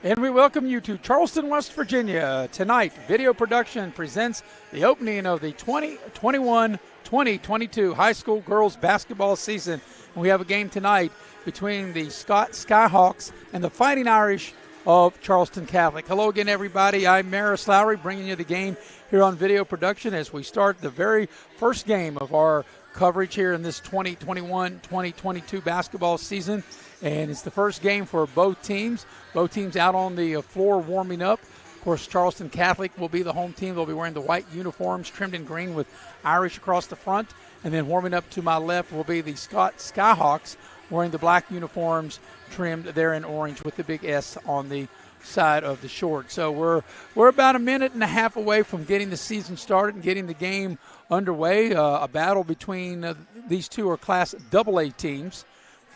And we welcome you to Charleston, West Virginia. Tonight, video production presents the opening of the 2021-2022 high school girls basketball season. And we have a game tonight between the Skyhawks and the Fighting Irish of Charleston Catholic. Hello again, everybody. I'm Maris Lowry, bringing you the game here on video production as we start the very first game of our coverage here in this 2021-2022 basketball season. And it's the first game for both teams. Both teams out on the floor warming up. Of course, Charleston Catholic will be the home team. They'll be wearing the white uniforms trimmed in green with Irish across the front. And then warming up to my left will be the Skyhawks wearing the black uniforms trimmed there in orange with the big S on the side of the short. So we're about a minute and a half away from getting the season started and getting the game underway. A battle between these two are Class AA teams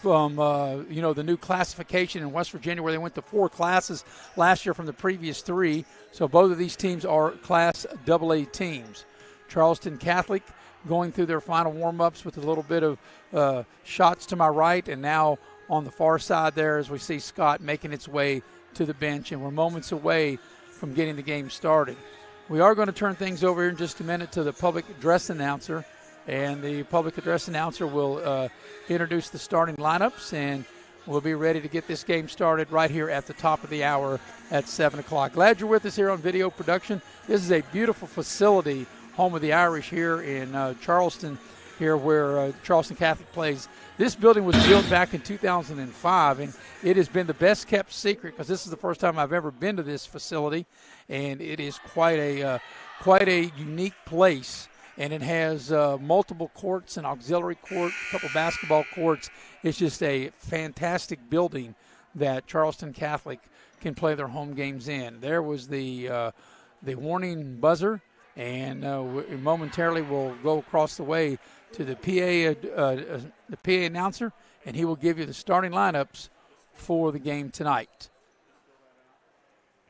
from the new classification in West Virginia, where they went to 4 classes last year from the previous 3. So both of these teams are Class AA teams. Charleston Catholic going through their final warm-ups with a little bit of shots to my right, and now on the far side there as we see Scott making its way to the bench, and we're moments away from getting the game started. We are going to turn things over here in just a minute to the public address announcer, and the public address announcer will introduce the starting lineups, and we'll be ready to get this game started right here at the top of the hour at 7 o'clock. Glad you're with us here on video production. This is a beautiful facility, home of the Irish here in Charleston, here where Charleston Catholic plays. This building was built back in 2005, and it has been the best kept secret because this is the first time I've ever been to this facility, and it is quite a unique place. And it has multiple courts, an auxiliary court, a couple basketball courts. It's just a fantastic building that Charleston Catholic can play their home games in. There was the warning buzzer, and momentarily we'll go across the way to the PA announcer, and he will give you the starting lineups for the game tonight.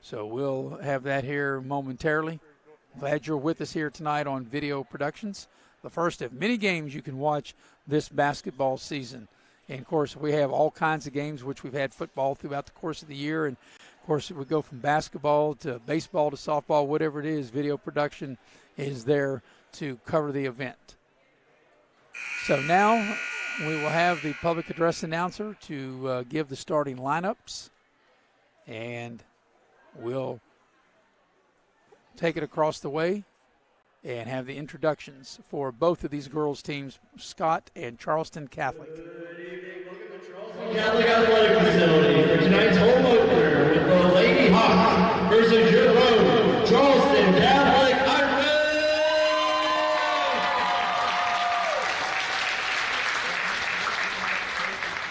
So we'll have that here momentarily. Glad you're with us here tonight on Video Productions, the first of many games you can watch this basketball season. And, of course, we have all kinds of games, which we've had football throughout the course of the year. And, of course, we go from basketball to baseball to softball, whatever it is, Video Production is there to cover the event. So now we will have the public address announcer to give the starting lineups, and we'll take it across the way and have the introductions for both of these girls' teams, Scott and Charleston Catholic. Good evening. Welcome to Charleston Catholic Athletic Facility for tonight's home opener with the Lady Hawks versus your home, Charleston Catholic Irish.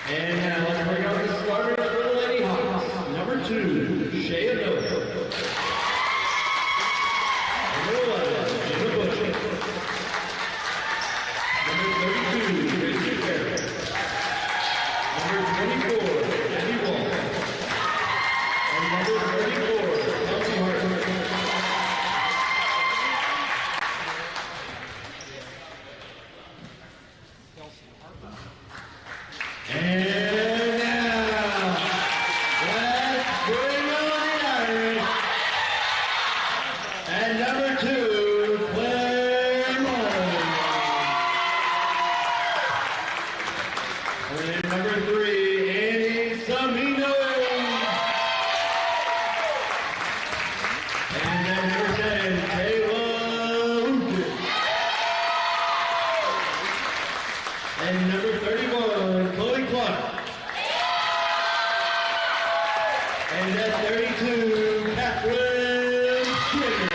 And now let's bring out the starters for the Lady Hawks. Number 2, Shea Miller. Number 11, Jenna Butcher. Number 32, Tracy Barrett. Number 24, Abby Wall. And number 34, Kelsey Hartman. And now, let's bring on the Irish. And number 2, Claire Mullen. And number 3, Annie Samino. And then number 10, Kayla Lucas. And number 31, Chloe Clark. And at 32, Catherine Skinner.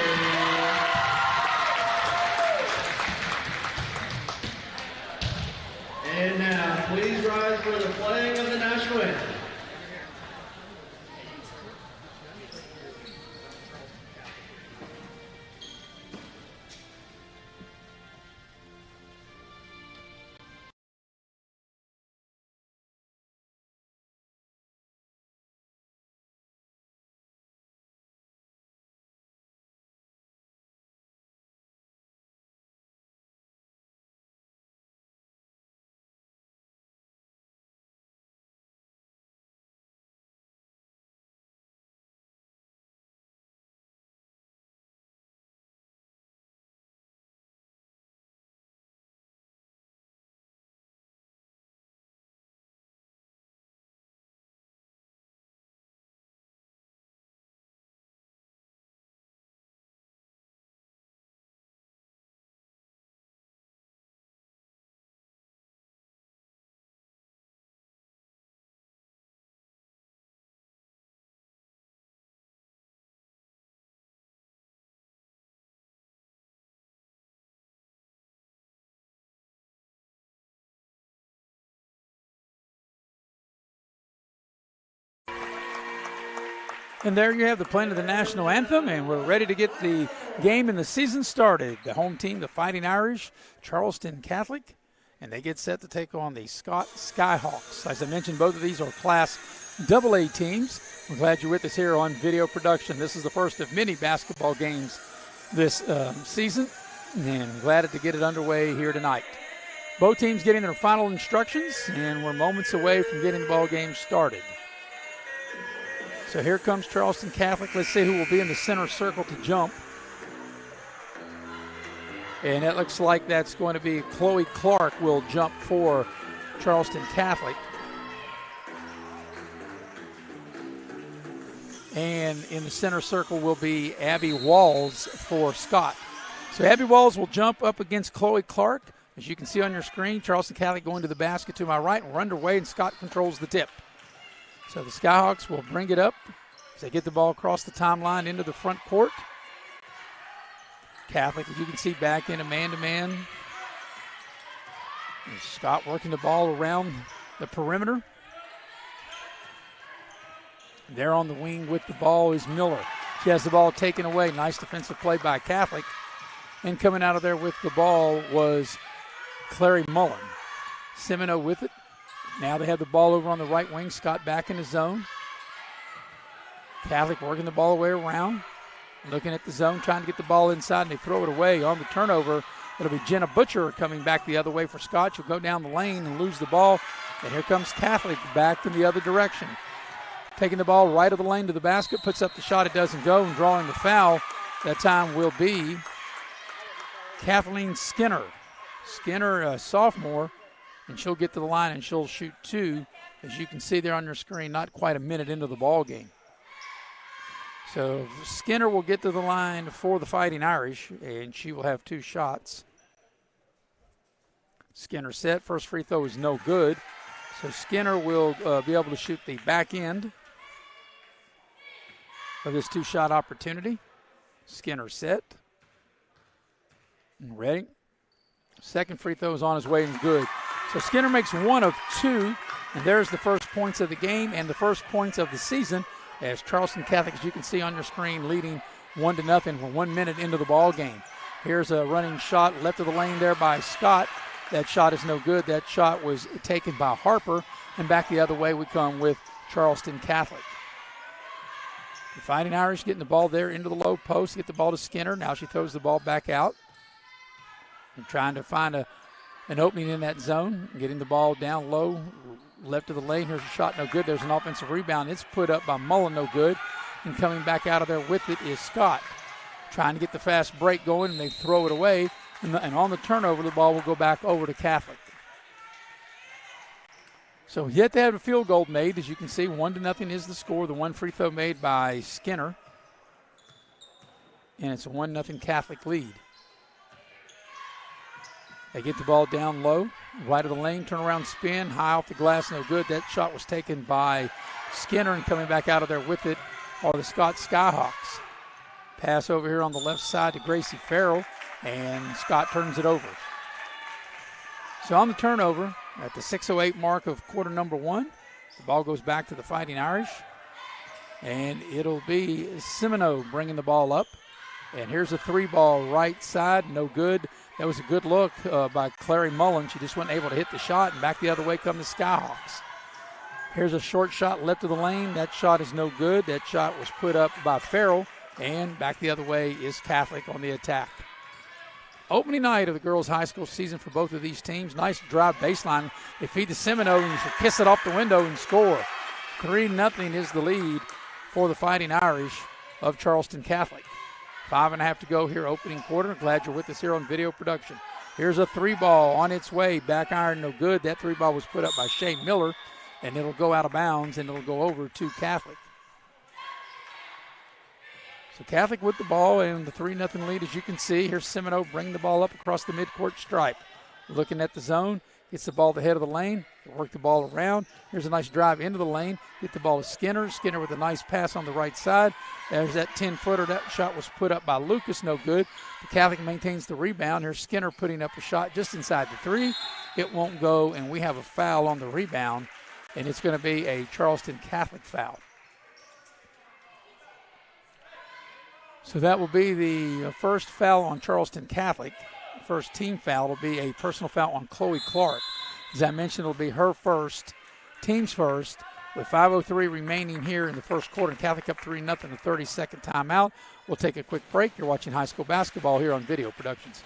And now, please rise for the playing of the national anthem. And there you have the playing of the national anthem, and we're ready to get the game and the season started. The home team, the Fighting Irish, Charleston Catholic, and they get set to take on the Scott Skyhawks. As I mentioned, both of these are Class AA teams. We're glad you're with us here on video production. This is the first of many basketball games this season, and glad to get it underway here tonight. Both teams getting their final instructions, and we're moments away from getting the ball game started. So here comes Charleston Catholic. Let's see who will be in the center circle to jump. And it looks like that's going to be Chloe Clark will jump for Charleston Catholic. And in the center circle will be Abby Walls for Scott. So Abby Walls will jump up against Chloe Clark. As you can see on your screen, Charleston Catholic going to the basket to my right, and we're underway, and Scott controls the tip. So the Skyhawks will bring it up as they get the ball across the timeline into the front court. Catholic, as you can see, back in a man-to-man. And Scott working the ball around the perimeter. There on the wing with the ball is Miller. She has the ball taken away. Nice defensive play by Catholic. And coming out of there with the ball was Clary Mullen. Semino with it. Now they have the ball over on the right wing. Scott back in the zone. Catholic working the ball away around. Looking at the zone, trying to get the ball inside, and they throw it away on the turnover. It'll be Jenna Butcher coming back the other way for Scott. She'll go down the lane and lose the ball. And here comes Catholic back in the other direction. Taking the ball right of the lane to the basket, puts up the shot. It doesn't go, and drawing the foul that time will be Kathleen Skinner. Skinner, a sophomore, and she'll get to the line and she'll shoot two. As you can see there on your screen, not quite a minute into the ball game. So Skinner will get to the line for the Fighting Irish, and she will have two shots. Skinner set. First free throw is no good. So Skinner will be able to shoot the back end of this two-shot opportunity. Skinner set. And ready. Second free throw is on his way and good. So Skinner makes one of two, and there's the first points of the game and the first points of the season as Charleston Catholic, as you can see on your screen, leading 1-0 for 1 minute into the ball game. Here's a running shot left of the lane there by Scott. That shot is no good. That shot was taken by Harper, and back the other way we come with Charleston Catholic. The Fighting Irish getting the ball there into the low post, get the ball to Skinner. Now she throws the ball back out. And trying to find an opening in that zone, getting the ball down low, left of the lane. Here's a shot, no good. There's an offensive rebound. It's put up by Mullen, no good. And coming back out of there with it is Scott. Trying to get the fast break going, and they throw it away. And on the turnover, the ball will go back over to Catholic. So yet to have a field goal made. As you can see, 1-0 is the score. The one free throw made by Skinner. And it's a 1-0 Catholic lead. They get the ball down low, right of the lane, turnaround spin, high off the glass, no good. That shot was taken by Skinner, and coming back out of there with it are the Scott Skyhawks. Pass over here on the left side to Gracie Farrell, and Scott turns it over. So on the turnover, at the 6:08 mark of quarter number one, the ball goes back to the Fighting Irish, and it'll be Semino bringing the ball up. And here's a three ball right side, no good. That was a good look by Clary Mullen. She just wasn't able to hit the shot, and back the other way come the Skyhawks. Here's a short shot left of the lane. That shot is no good. That shot was put up by Farrell, and back the other way is Catholic on the attack. Opening night of the girls' high school season for both of these teams. Nice drive baseline. They feed to Semino, and you should kiss it off the window and score. 3-0 is the lead for the Fighting Irish of Charleston Catholic. 5.5 to go here, opening quarter. Glad you're with us here on video production. Here's a three ball on its way. Back iron, no good. That three ball was put up by Shea Miller, and it'll go out of bounds, and it'll go over to Catholic. So Catholic with the ball and the 3-0 lead, as you can see. Here's Semino bringing the ball up across the midcourt stripe. Looking at the zone. Gets the ball to the head of the lane. Work the ball around. Here's a nice drive into the lane. Get the ball to Skinner. Skinner with a nice pass on the right side. There's that 10-footer. That shot was put up by Lucas. No good. The Catholic maintains the rebound. Here's Skinner putting up a shot just inside the three. It won't go, and we have a foul on the rebound, and it's going to be a Charleston Catholic foul. So that will be the first foul on Charleston Catholic. First team foul will be a personal foul on Chloe Clark. As I mentioned, it'll be her first, team's first, with 5:03 remaining here in the first quarter. Catholic up 3-0, the 30-second timeout. We'll take a quick break. You're watching high school basketball here on Video Productions.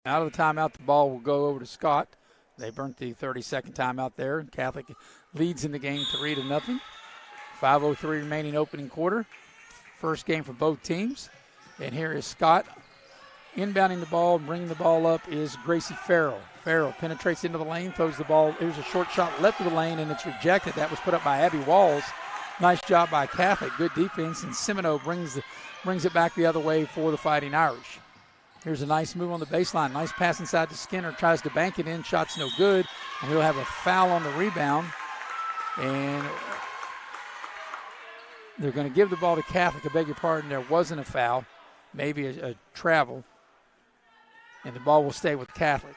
Out of the timeout, the ball will go over to Scott. They burnt the 30-second timeout there. Catholic leads in the game 3-0. 5:03 remaining opening quarter. First game for both teams. And here is Scott inbounding the ball, bringing the ball up is Gracie Farrell. Farrell penetrates into the lane, throws the ball. Here's a short shot left of the lane, and it's rejected. That was put up by Abby Walls. Nice job by Catholic. Good defense, and Semino brings it back the other way for the Fighting Irish. Here's a nice move on the baseline. Nice pass inside to Skinner. Tries to bank it in. Shot's no good. And he'll have a foul on the rebound. And they're going to give the ball to Catholic. I beg your pardon. There wasn't a foul. Maybe a travel. And the ball will stay with Catholic.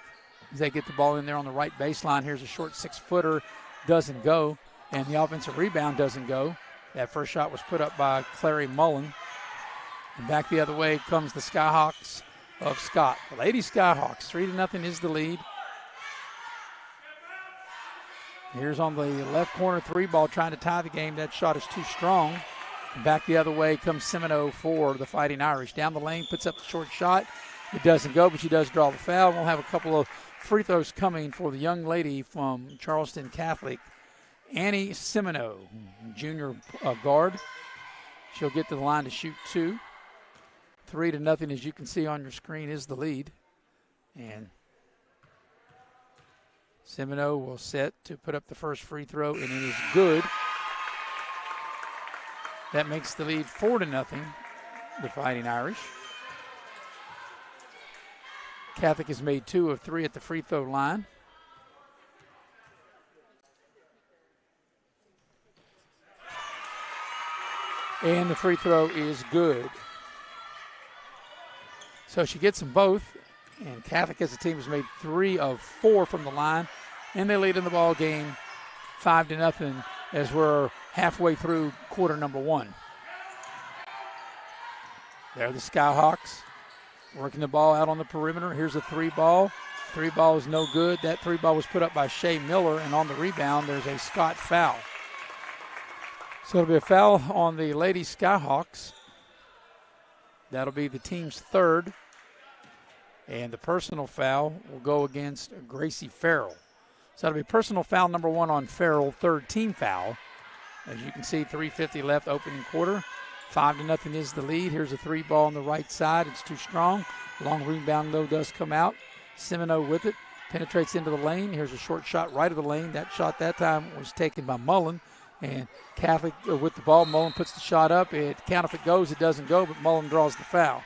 As they get the ball in there on the right baseline. Here's a short 6-footer. Doesn't go. And the offensive rebound doesn't go. That first shot was put up by Clary Mullen. And back the other way comes the Skyhawks of Scott. The Lady Skyhawks, 3-0 is the lead. Here's on the left corner, 3-ball trying to tie the game. That shot is too strong. And back the other way comes Semino for the Fighting Irish. Down the lane, puts up the short shot. It doesn't go, but she does draw the foul. We'll have a couple of free throws coming for the young lady from Charleston Catholic, Annie Semino, junior guard. She'll get to the line to shoot 2. 3-0, as you can see on your screen, is the lead. And Semino will set to put up the first free throw, and it is good. That makes the lead 4-0, the Fighting Irish. Catholic has made 2 of 3 at the free throw line. And the free throw is good. So she gets them both, and Catholic as a team has made 3 of 4 from the line, and they lead in the ball game 5-0 as we're halfway through quarter number 1. There are the Skyhawks working the ball out on the perimeter. Here's a 3-ball. 3-ball is no good. That 3-ball was put up by Shea Miller, and on the rebound there's a Scott foul. So it'll be a foul on the Lady Skyhawks. That'll be the team's 3rd. And the personal foul will go against Gracie Farrell. So that'll be personal foul number 1 on Farrell, 3rd team foul. As you can see, 3:50 left opening quarter. 5-0 is the lead. Here's a 3-ball on the right side. It's too strong. Long rebound, though, does come out. Semino with it. Penetrates into the lane. Here's a short shot right of the lane. That shot that time was taken by Mullen. And Catholic with the ball. Mullen puts the shot up. It count if it goes. It doesn't go, but Mullen draws the foul.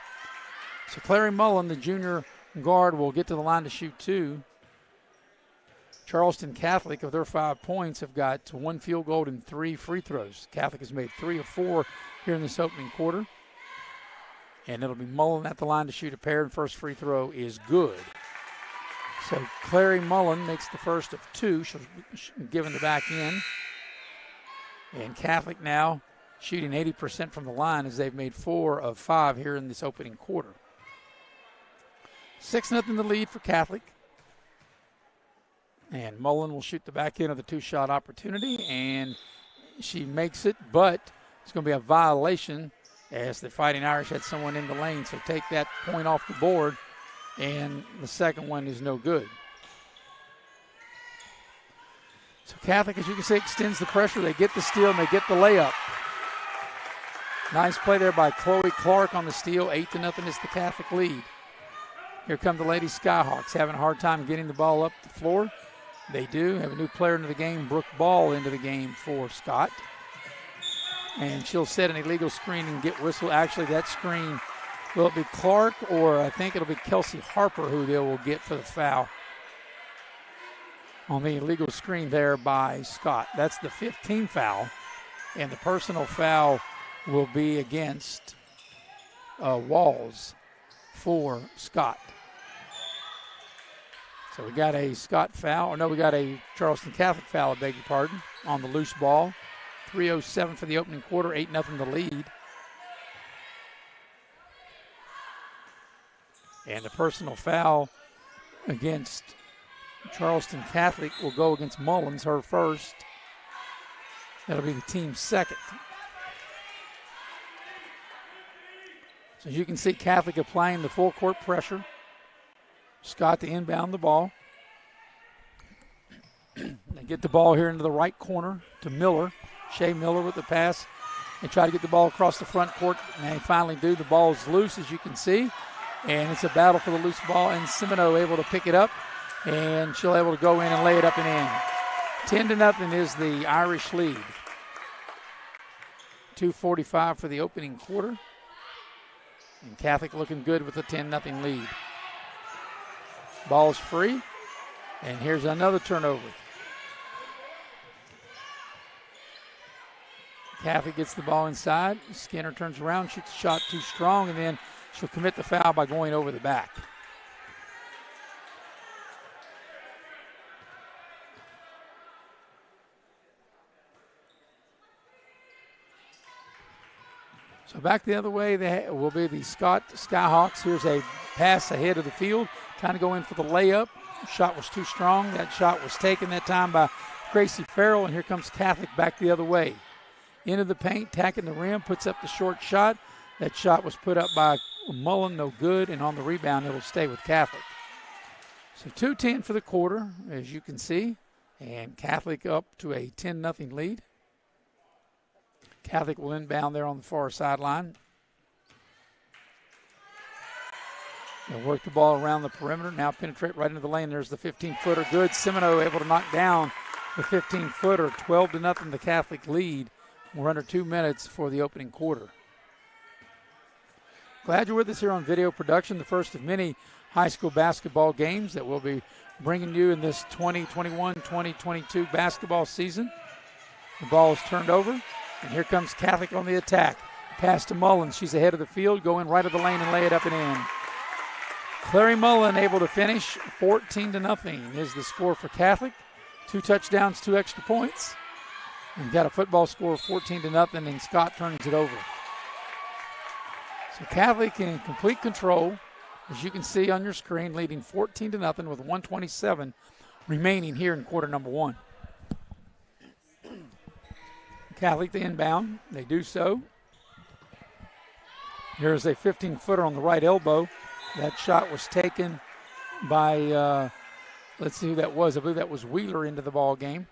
So Clary Mullen, the junior guard, will get to the line to shoot 2. Charleston Catholic, of their 5 points, have got 1 field goal and 3 free throws. Catholic has made 3 of 4 here in this opening quarter. And it'll be Mullen at the line to shoot a pair, and first free throw is good. So Clary Mullen makes the first of 2. She'll be given the back in. And Catholic now shooting 80% from the line as they've made 4 of 5 here in this opening quarter. 6-0 the lead for Catholic. And Mullen will shoot the back end of the 2-shot opportunity, and she makes it, but it's going to be a violation as the Fighting Irish had someone in the lane. So take that point off the board, and the second one is no good. So Catholic, as you can see, extends the pressure. They get the steal, and they get the layup. Nice play there by Chloe Clark on the steal. 8-0 is the Catholic lead. Here come the Lady Skyhawks, having a hard time getting the ball up the floor. They do have a new player into the game, Brooke Ball, into the game for Scott. And she'll set an illegal screen and get whistle. Actually, that screen, will it be Clark, or I think it'll be Kelsey Harper who they will get for the foul on the illegal screen there by Scott. That's the 15th foul, and the personal foul will be against Walls for Scott. So we got a Scott foul. We got a Charleston Catholic foul, I beg your pardon, on the loose ball. 3:07 for the opening quarter, 8-0 the lead. And the personal foul against Charleston Catholic will go against Mullins, her first. That'll be the team's second. So as you can see, Catholic applying the full court pressure. Scott to inbound the ball. They get the ball here into the right corner to Miller. Shea Miller with the pass. They try to get the ball across the front court, and they finally do. The ball is loose, as you can see, and it's a battle for the loose ball, and Semino able to pick it up, and she'll able to go in and lay it up and in. 10-0 is the Irish lead. 2:45 for the opening quarter, and Catholic looking good with a 10-0 lead. Ball's free, and here's another turnover. Catholic gets the ball inside. Skinner turns around, shoots a shot too strong, and then she'll commit the foul by going over the back. So back the other way will be the Scott Skyhawks. Here's a pass ahead of the field, trying to go in for the layup. Shot was too strong. That shot was taken that time by Gracie Farrell, and here comes Catholic back the other way. Into the paint, tacking the rim, puts up the short shot. That shot was put up by Mullen, no good, and on the rebound, it'll stay with Catholic. So 2:10 for the quarter, as you can see, and Catholic up to a 10-0 lead. Catholic will inbound there on the far sideline. They'll work the ball around the perimeter, now penetrate right into the lane. There's the 15-footer, good. Semino able to knock down the 15-footer, 12-0 the Catholic lead. We're under 2 minutes for the opening quarter. Glad you're with us here on video production, the first of many high school basketball games that we'll be bringing you in this 2021-2022 basketball season. The ball is turned over, and here comes Catholic on the attack. Pass to Mullins. She's ahead of the field, going right of the lane and lay it up and in. Clary Mullen able to finish. 14-0 is the score for Catholic. 2 touchdowns, 2 extra points. And got a football score of 14-0, and Scott turns it over. So Catholic in complete control, as you can see on your screen, leading 14-0 with 1:27 remaining here in quarter number 1. Catholic to inbound. They do so. Here's a 15-footer on the right elbow. That shot was taken by, let's see who that was. I believe that was Wheeler into the ball game.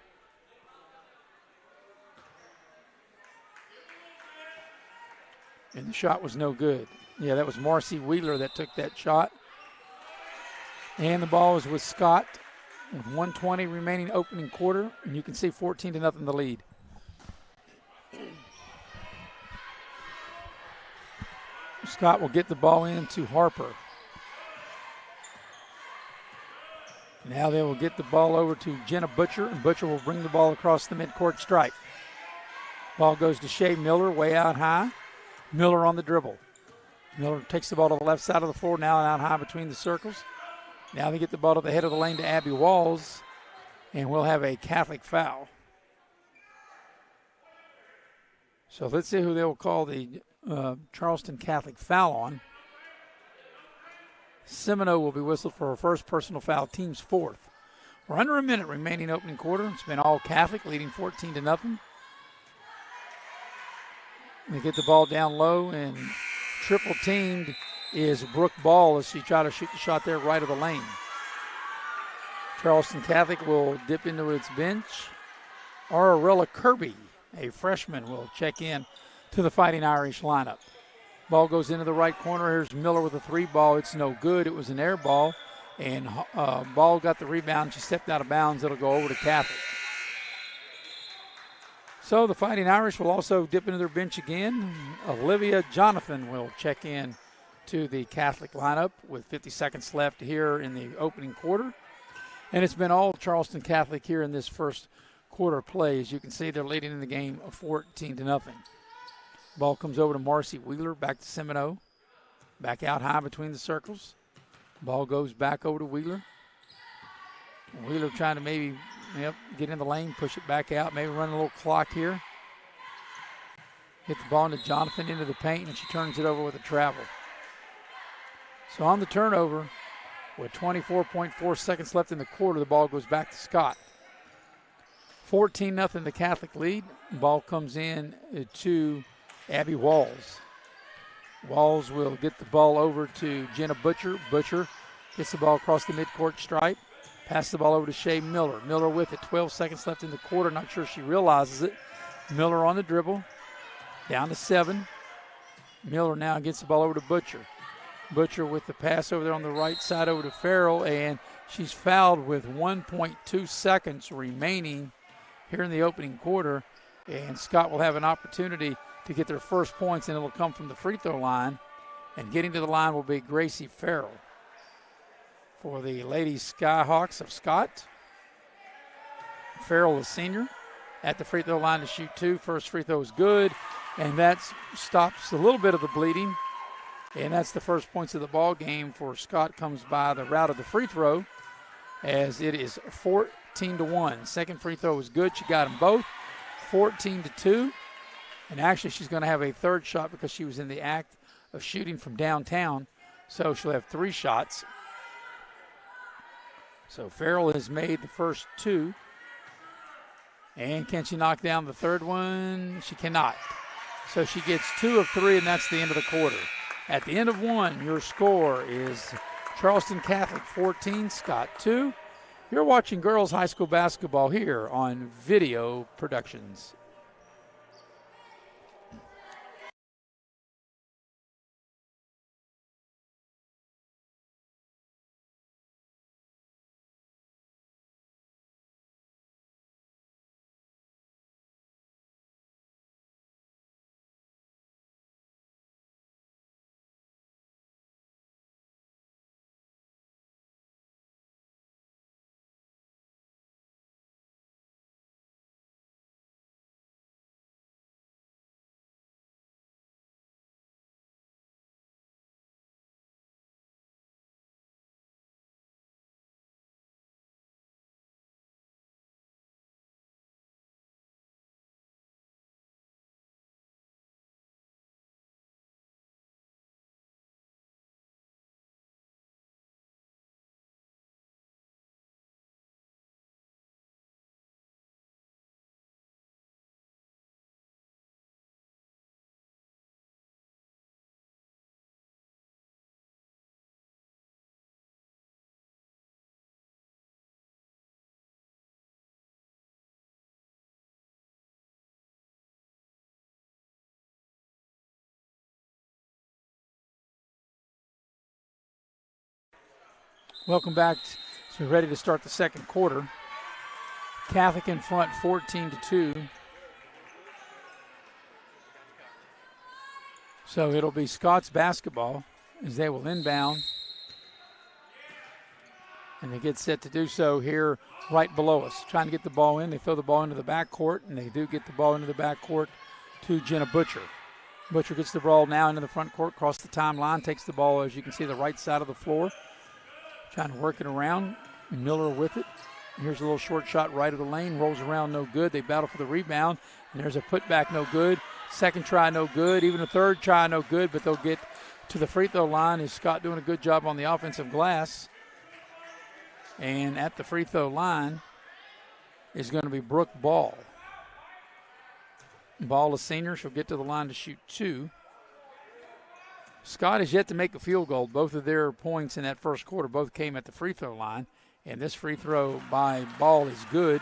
And the shot was no good. Yeah, that was Marcy Wheeler that took that shot. And the ball is with Scott with 1:20 remaining opening quarter. And you can see 14-0 the lead. Scott will get the ball in to Harper. Now they will get the ball over to Jenna Butcher, and Butcher will bring the ball across the midcourt stripe. Ball goes to Shea Miller, way out high. Miller on the dribble. Miller takes the ball to the left side of the floor, now out high between the circles. Now they get the ball to the head of the lane to Abby Walls, and we'll have a Catholic foul. So let's see who they will call the Charleston Catholic foul on. Semino will be whistled for her first personal foul, team's 4th. We're under a minute remaining opening quarter. It's been all Catholic, leading 14-0. They get the ball down low, and triple teamed is Brooke Ball as she tries to shoot the shot there right of the lane. Charleston Catholic will dip into its bench. Ararella Kirby, a freshman, will check in to the Fighting Irish lineup. Ball goes into the right corner. Here's Miller with a 3 ball. It's no good. It was an air ball. And Ball got the rebound. She stepped out of bounds. It'll go over to Catholic. So the Fighting Irish will also dip into their bench again. Olivia Jonathan will check in to the Catholic lineup with 50 seconds left here in the opening quarter. And it's been all Charleston Catholic here in this first quarter play. As you can see, they're leading in the game 14-0. Ball comes over to Marcy Wheeler, back to Semino. Back out high between the circles. Ball goes back over to Wheeler. Wheeler trying to maybe get in the lane, push it back out, maybe run a little clock here. Hit the ball into Jonathan into the paint, and she turns it over with a travel. So on the turnover, with 24.4 seconds left in the quarter, the ball goes back to Scott. 14-0 the Catholic lead. Ball comes in to Abby Walls. Walls will get the ball over to Jenna Butcher. Butcher gets the ball across the midcourt stripe. Pass the ball over to Shea Miller. Miller with it. 12 seconds left in the quarter. Not sure she realizes it. Miller on the dribble. Down to 7. Miller now gets the ball over to Butcher. Butcher with the pass over there on the right side over to Farrell, and she's fouled with 1.2 seconds remaining here in the opening quarter. And Scott will have an opportunity to get their first points, and it'll come from the free throw line. And getting to the line will be Gracie Farrell for the Ladies Skyhawks of Scott. Farrell, a senior, at the free throw line to shoot 2. First free throw is good, and that stops a little bit of the bleeding. And that's the first points of the ball game for Scott. Comes by the route of the free throw, as it is 14-1. Second free throw was good. She got them both. 14-2. And actually, she's going to have a third shot because she was in the act of shooting from downtown. So she'll have 3 shots. So Farrell has made the first 2. And can she knock down the third one? She cannot. So she gets 2 of 3, and that's the end of the quarter. At the end of 1, your score is Charleston Catholic 14, Scott 2. You're watching girls high school basketball here on Video Productions. Welcome back. So we're ready to start the second quarter. Catholic in front 14-2. So it'll be Scott's basketball as they will inbound. And they get set to do so here right below us. Trying to get the ball in. They throw the ball into the backcourt, and they do get the ball into the backcourt to Jenna Butcher. Butcher gets the ball now into the front court, across the timeline, takes the ball, as you can see, the right side of the floor. Trying to work it around. Miller with it. Here's a little short shot right of the lane. Rolls around, no good. They battle for the rebound. And there's a putback, no good. Second try, no good. Even a third try, no good. But they'll get to the free throw line. Is Scott doing a good job on the offensive glass? And at the free throw line is going to be Brooke Ball. Ball, a senior. She'll get to the line to shoot 2. Scott has yet to make a field goal. Both of their points in that first quarter both came at the free throw line. And this free throw by Ball is good.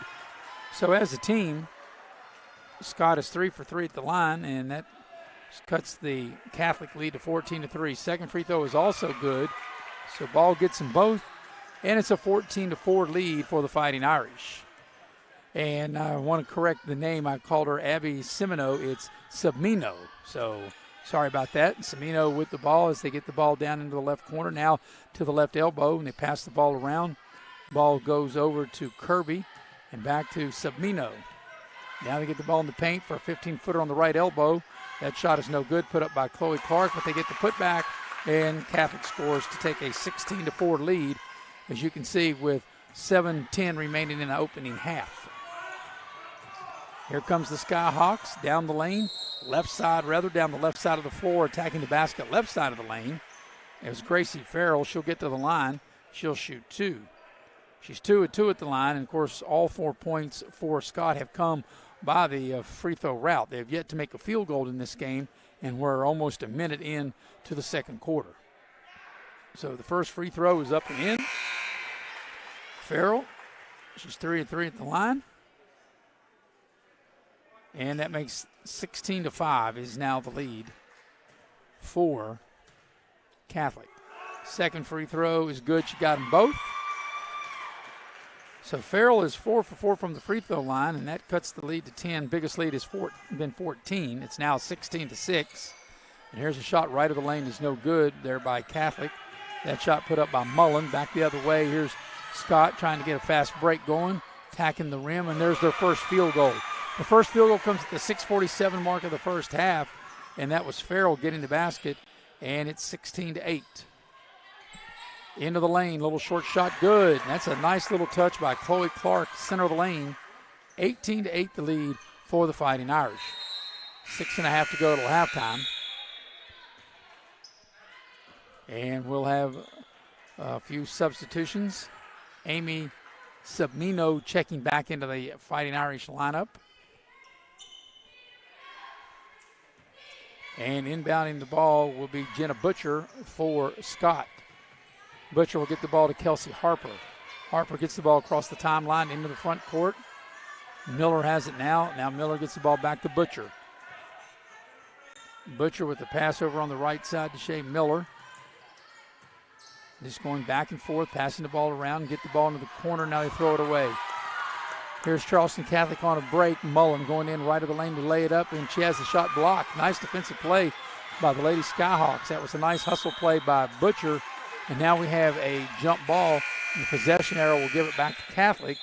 So as a team, Scott is 3 for 3 at the line, and that cuts the Catholic lead to 14-3. Second free throw is also good. So Ball gets them both. and it's a 14-4 lead for the Fighting Irish. And I want to correct the name. I called her Abby Semino. It's Sabmino. So sorry about that. Semino with the ball as they get the ball down into the left corner, now to the left elbow, and they pass the ball around. Ball goes over to Kirby and back to Sabmino. Now they get the ball in the paint for a 15-footer on the right elbow. That shot is no good, put up by Chloe Clark, but they get the putback, and Catholic scores to take a 16-4 lead, as you can see, with 7:10 remaining in the opening half. Here comes the Skyhawks down the lane, down the left side of the floor, attacking the basket left side of the lane. There's Gracie Farrell. She'll get to the line. She'll shoot two. She's 2 of 2 at the line, and, of course, all 4 points for Scott have come by the free throw route. They have yet to make a field goal in this game, and we're almost a minute in to the second quarter. So the first free throw is up and in. Farrell, she's 3 of 3 at the line. And that makes 16-5 is now the lead for Catholic. Second free throw is good. She got them both. So Farrell is 4 for 4 from the free throw line, and that cuts the lead to 10. Biggest lead has been 14. It's now 16-6. And here's a shot right of the lane is no good there by Catholic. That shot put up by Mullen. Back the other way. Here's Scott trying to get a fast break going, attacking the rim, and there's their first field goal. The first field goal comes at the 6:47 mark of the first half, and that was Farrell getting the basket, and it's 16-8. Into the lane, little short shot, good. And that's a nice little touch by Chloe Clark, center of the lane. 18-8 the lead for the Fighting Irish. 6.5 to go till halftime. And we'll have a few substitutions. Amy Sabmino checking back into the Fighting Irish lineup. And inbounding the ball will be Jenna Butcher for Scott. Butcher will get the ball to Kelsey Harper. Harper gets the ball across the timeline into the front court. Miller has it now. Now Miller gets the ball back to Butcher. Butcher with the pass over on the right side to Shea Miller. Just going back and forth, passing the ball around, get the ball into the corner. Now they throw it away. Here's Charleston Catholic on a break. Mullen going in right of the lane to lay it up, and she has the shot blocked. Nice defensive play by the Lady Skyhawks. That was a nice hustle play by Butcher. And now we have a jump ball. And the possession arrow will give it back to Catholic,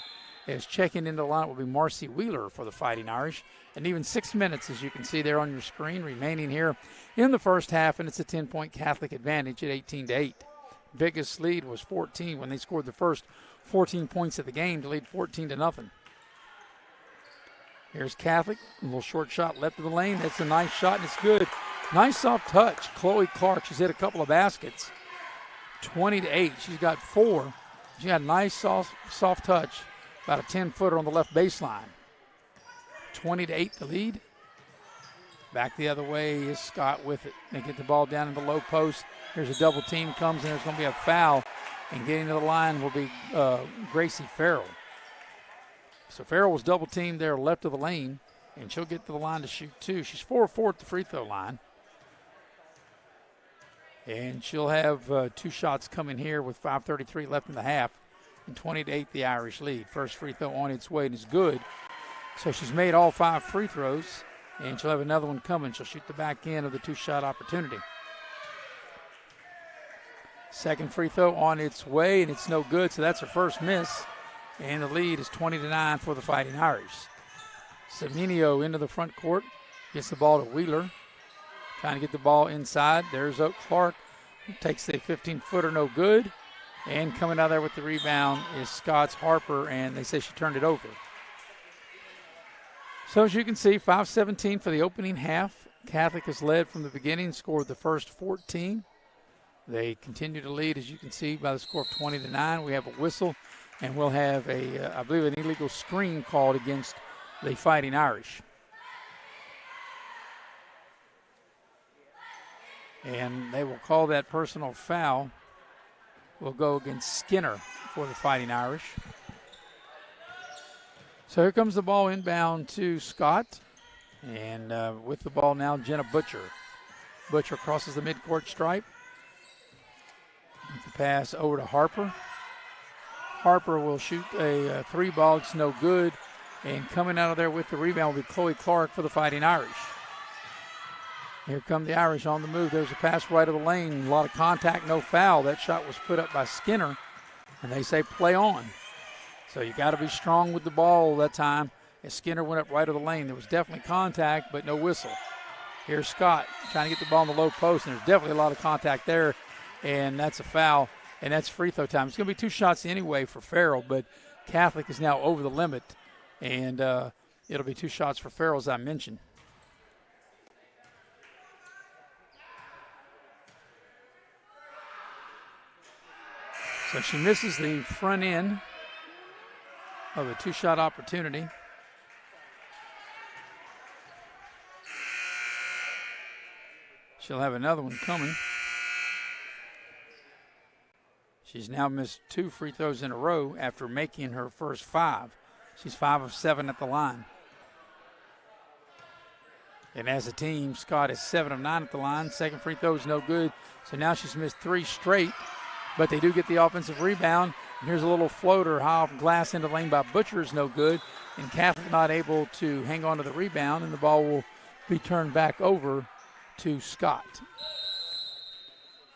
as checking into the lineup will be Marcy Wheeler for the Fighting Irish. And even 6 minutes, as you can see there on your screen, remaining here in the first half, and it's a 10-point Catholic advantage at 18-8. Biggest lead was 14 when they scored the first 14 points of the game to lead 14-0. Here's Catholic, a little short shot left of the lane. That's a nice shot, and it's good. Nice soft touch. Chloe Clark, she's hit a couple of baskets. 20-8. She's got 4. She got a nice soft touch, about a 10-footer on the left baseline. 20-8 the lead. Back the other way is Scott with it. They get the ball down in the low post. Here's a double team comes, and there's going to be a foul. And getting to the line will be Gracie Farrell. So Farrell was double teamed there left of the lane, and she'll get to the line to shoot 2. She's 4 of 4 at the free throw line. And she'll have 2 shots coming here with 5:33 left in the half, and 20-8 the Irish lead. First free throw on its way and is good. So she's made all 5 free throws, and she'll have another one coming. She'll shoot the back end of the 2-shot opportunity. Second free throw on its way, and it's no good, so that's her first miss. And the lead is 20-9 for the Fighting Irish. Savinio into the front court, gets the ball to Wheeler. Trying to get the ball inside. There's Oak Clark. Takes the 15-footer, no good. And coming out there with the rebound is Scott's Harper, and they say she turned it over. So as you can see, 5:17 for the opening half. Catholic has led from the beginning, scored the first 14. They continue to lead, as you can see, by the score of 20-9. We have a whistle, and we'll have I believe, an illegal screen called against the Fighting Irish. And they will call that personal foul. Will go against Skinner for the Fighting Irish. So here comes the ball inbound to Scott. And with the ball now, Jenna Butcher. Butcher crosses the midcourt stripe. With the pass over to Harper. Harper will shoot a three ball. It's no good. And coming out of there with the rebound will be Chloe Clark for the Fighting Irish. Here come the Irish on the move. There's a pass right of the lane. A lot of contact, no foul. That shot was put up by Skinner, and they say play on. So you got to be strong with the ball that time. As Skinner went up right of the lane, there was definitely contact, but no whistle. Here's Scott trying to get the ball in the low post, and there's definitely a lot of contact there, and that's a foul, and that's free throw time. It's going to be 2 shots anyway for Farrell, but Catholic is now over the limit, and it'll be 2 shots for Farrell, as I mentioned. So she misses the front end of a 2-shot opportunity. She'll have another one coming. She's now missed 2 free throws in a row after making her first 5. She's 5 of 7 at the line. And as a team, Scott is 7 of 9 at the line. Second free throw is no good. So now she's missed 3 straight. But they do get the offensive rebound. And here's a little floater high off glass into the lane by Butcher is no good. And Catholic not able to hang on to the rebound, and the ball will be turned back over to Scott.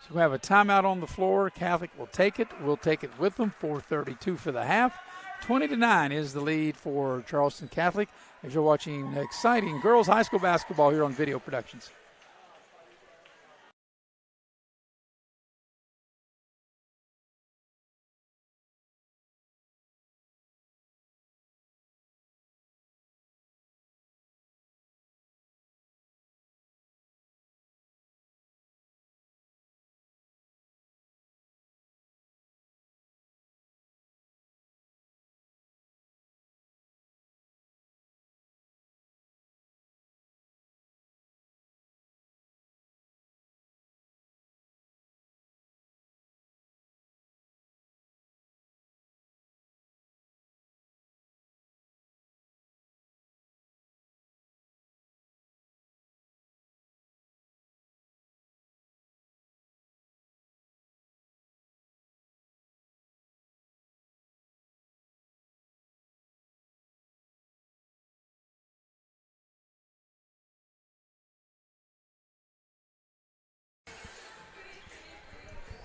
So we have a timeout on the floor. Catholic will take it. We'll take it with them. 4:32 for the half. 20-9 is the lead for Charleston Catholic as you're watching exciting girls high school basketball here on Video Productions.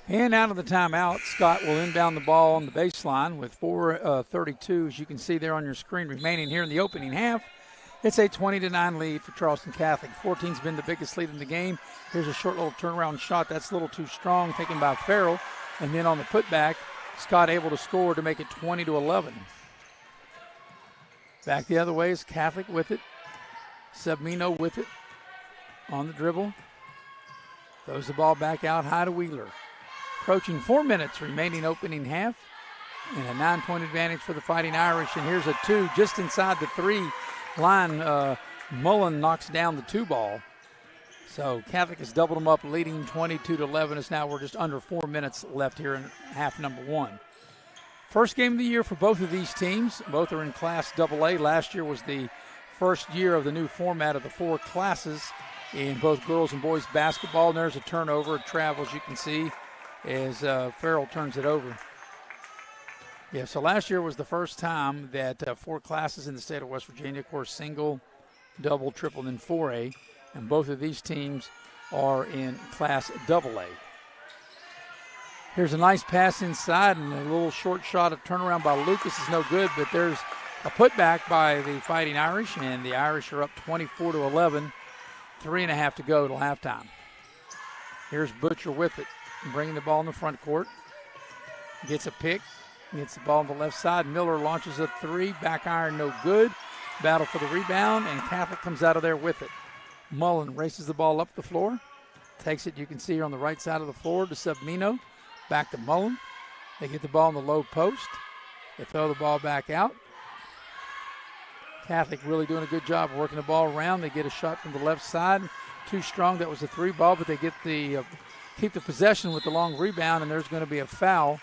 And out of the timeout, Scott will inbound the ball on the baseline with 4:32, as you can see there on your screen, remaining here in the opening half. It's a 20-9 lead for Charleston Catholic. 14's been the biggest lead in the game. Here's a short little turnaround shot. That's a little too strong, taken by Farrell. And then on the putback, Scott able to score to make it 20-11. Back the other way is Catholic with it. Submino with it on the dribble. Throws the ball back out high to Wheeler. Approaching 4 minutes remaining opening half, and a 9-point advantage for the Fighting Irish. And here's a 2 just inside the 3 line. Mullen knocks down the 2 ball. So Catholic has doubled them up, leading 22-11. As now we're just under 4 minutes left here in half number 1. First game of the year for both of these teams. Both are in Class AA. Last year was the first year of the new format of the 4 classes in both girls and boys basketball. And there's a turnover, a travel, as you can see, as Farrell turns it over. Yeah, so last year was the first time that 4 classes in the state of West Virginia, of course, single, double, triple, and 4A. And both of these teams are in Class AA. Here's a nice pass inside, and a little short shot of turnaround by Lucas is no good, but there's a putback by the Fighting Irish, and the Irish are up 24-11, 3.5 to go till halftime. Here's Butcher with it, bringing the ball in the front court. Gets a pick, gets the ball on the left side. Miller launches a 3, back iron no good. Battle for the rebound, and Catholic comes out of there with it. Mullen races the ball up the floor, takes it, you can see here on the right side of the floor, to Submino. Back to Mullen. They get the ball in the low post. They throw the ball back out. Catholic really doing a good job of working the ball around. They get a shot from the left side. Too strong. That was a 3 ball, but they get the keep the possession with the long rebound, and there's going to be a foul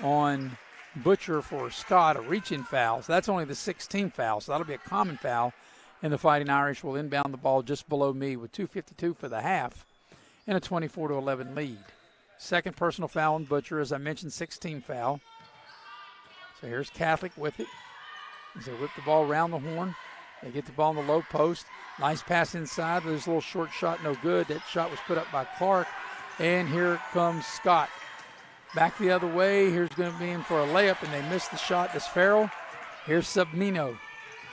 on Butcher for Scott, a reach-in foul. So that's only the 16th foul, so that'll be a common foul. And the Fighting Irish will inbound the ball just below me with 2:52 for the half and a 24-11 lead. Second personal foul on Butcher, as I mentioned, 16 foul. So here's Catholic with it. As they whip the ball around the horn. They get the ball in the low post. Nice pass inside. There's a little short shot, no good. That shot was put up by Clark. And here comes Scott. Back the other way. Here's going to be in for a layup, and they missed the shot. That's Farrell. Here's Subnino.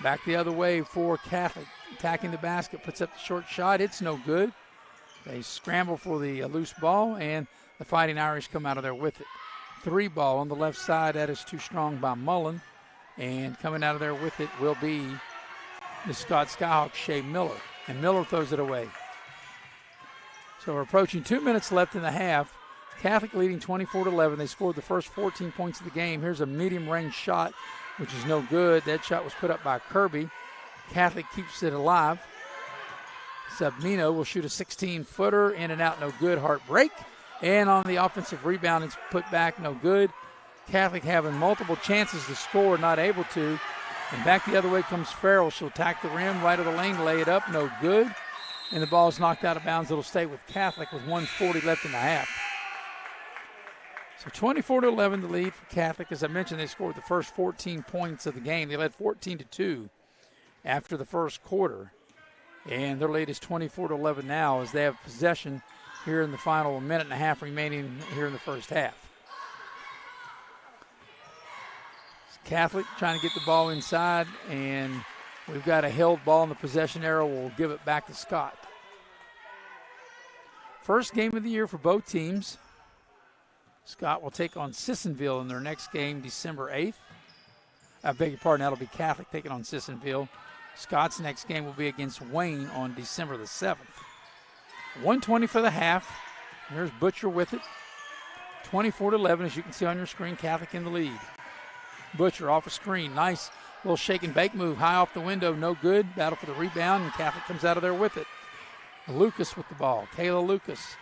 Back the other way for Catholic. Attacking the basket, puts up the short shot. It's no good. They scramble for the loose ball, and the Fighting Irish come out of there with it. 3 ball on the left side. That is too strong by Mullen. And coming out of there with it will be the Scott Skyhawks, Shea Miller. And Miller throws it away. So we're approaching 2 minutes left in the half. Catholic leading 24-11. They scored the first 14 points of the game. Here's a medium-range shot, which is no good. That shot was put up by Kirby. Catholic keeps it alive. Subnino will shoot a 16-footer. In and out, no good. Heartbreak. And on the offensive rebound, it's put back, no good. Catholic having multiple chances to score, not able to. And back the other way comes Farrell. She'll attack the rim, right of the lane, lay it up, no good. And the ball is knocked out of bounds. It'll stay with Catholic with 1:40 left in the half. So 24-11 the lead for Catholic. As I mentioned, they scored the first 14 points of the game. They led 14-2 after the first quarter. And their lead is 24-11 now as they have possession here in the final minute and a half remaining here in the first half. Catholic trying to get the ball inside, and we've got a held ball in the possession area. We'll give it back to Scott. First game of the year for both teams. Scott will take on Sissonville in their next game, December 8th. I beg your pardon, that'll be Catholic taking on Sissonville. Scott's next game will be against Wayne on December the 7th. 1:20 for the half. There's Butcher with it. 24-11, as you can see on your screen, Catholic in the lead. Butcher off a screen. Nice little shake and bake move. High off the window, no good. Battle for the rebound, and Catholic comes out of there with it. Lucas with the ball. Kayla Lucas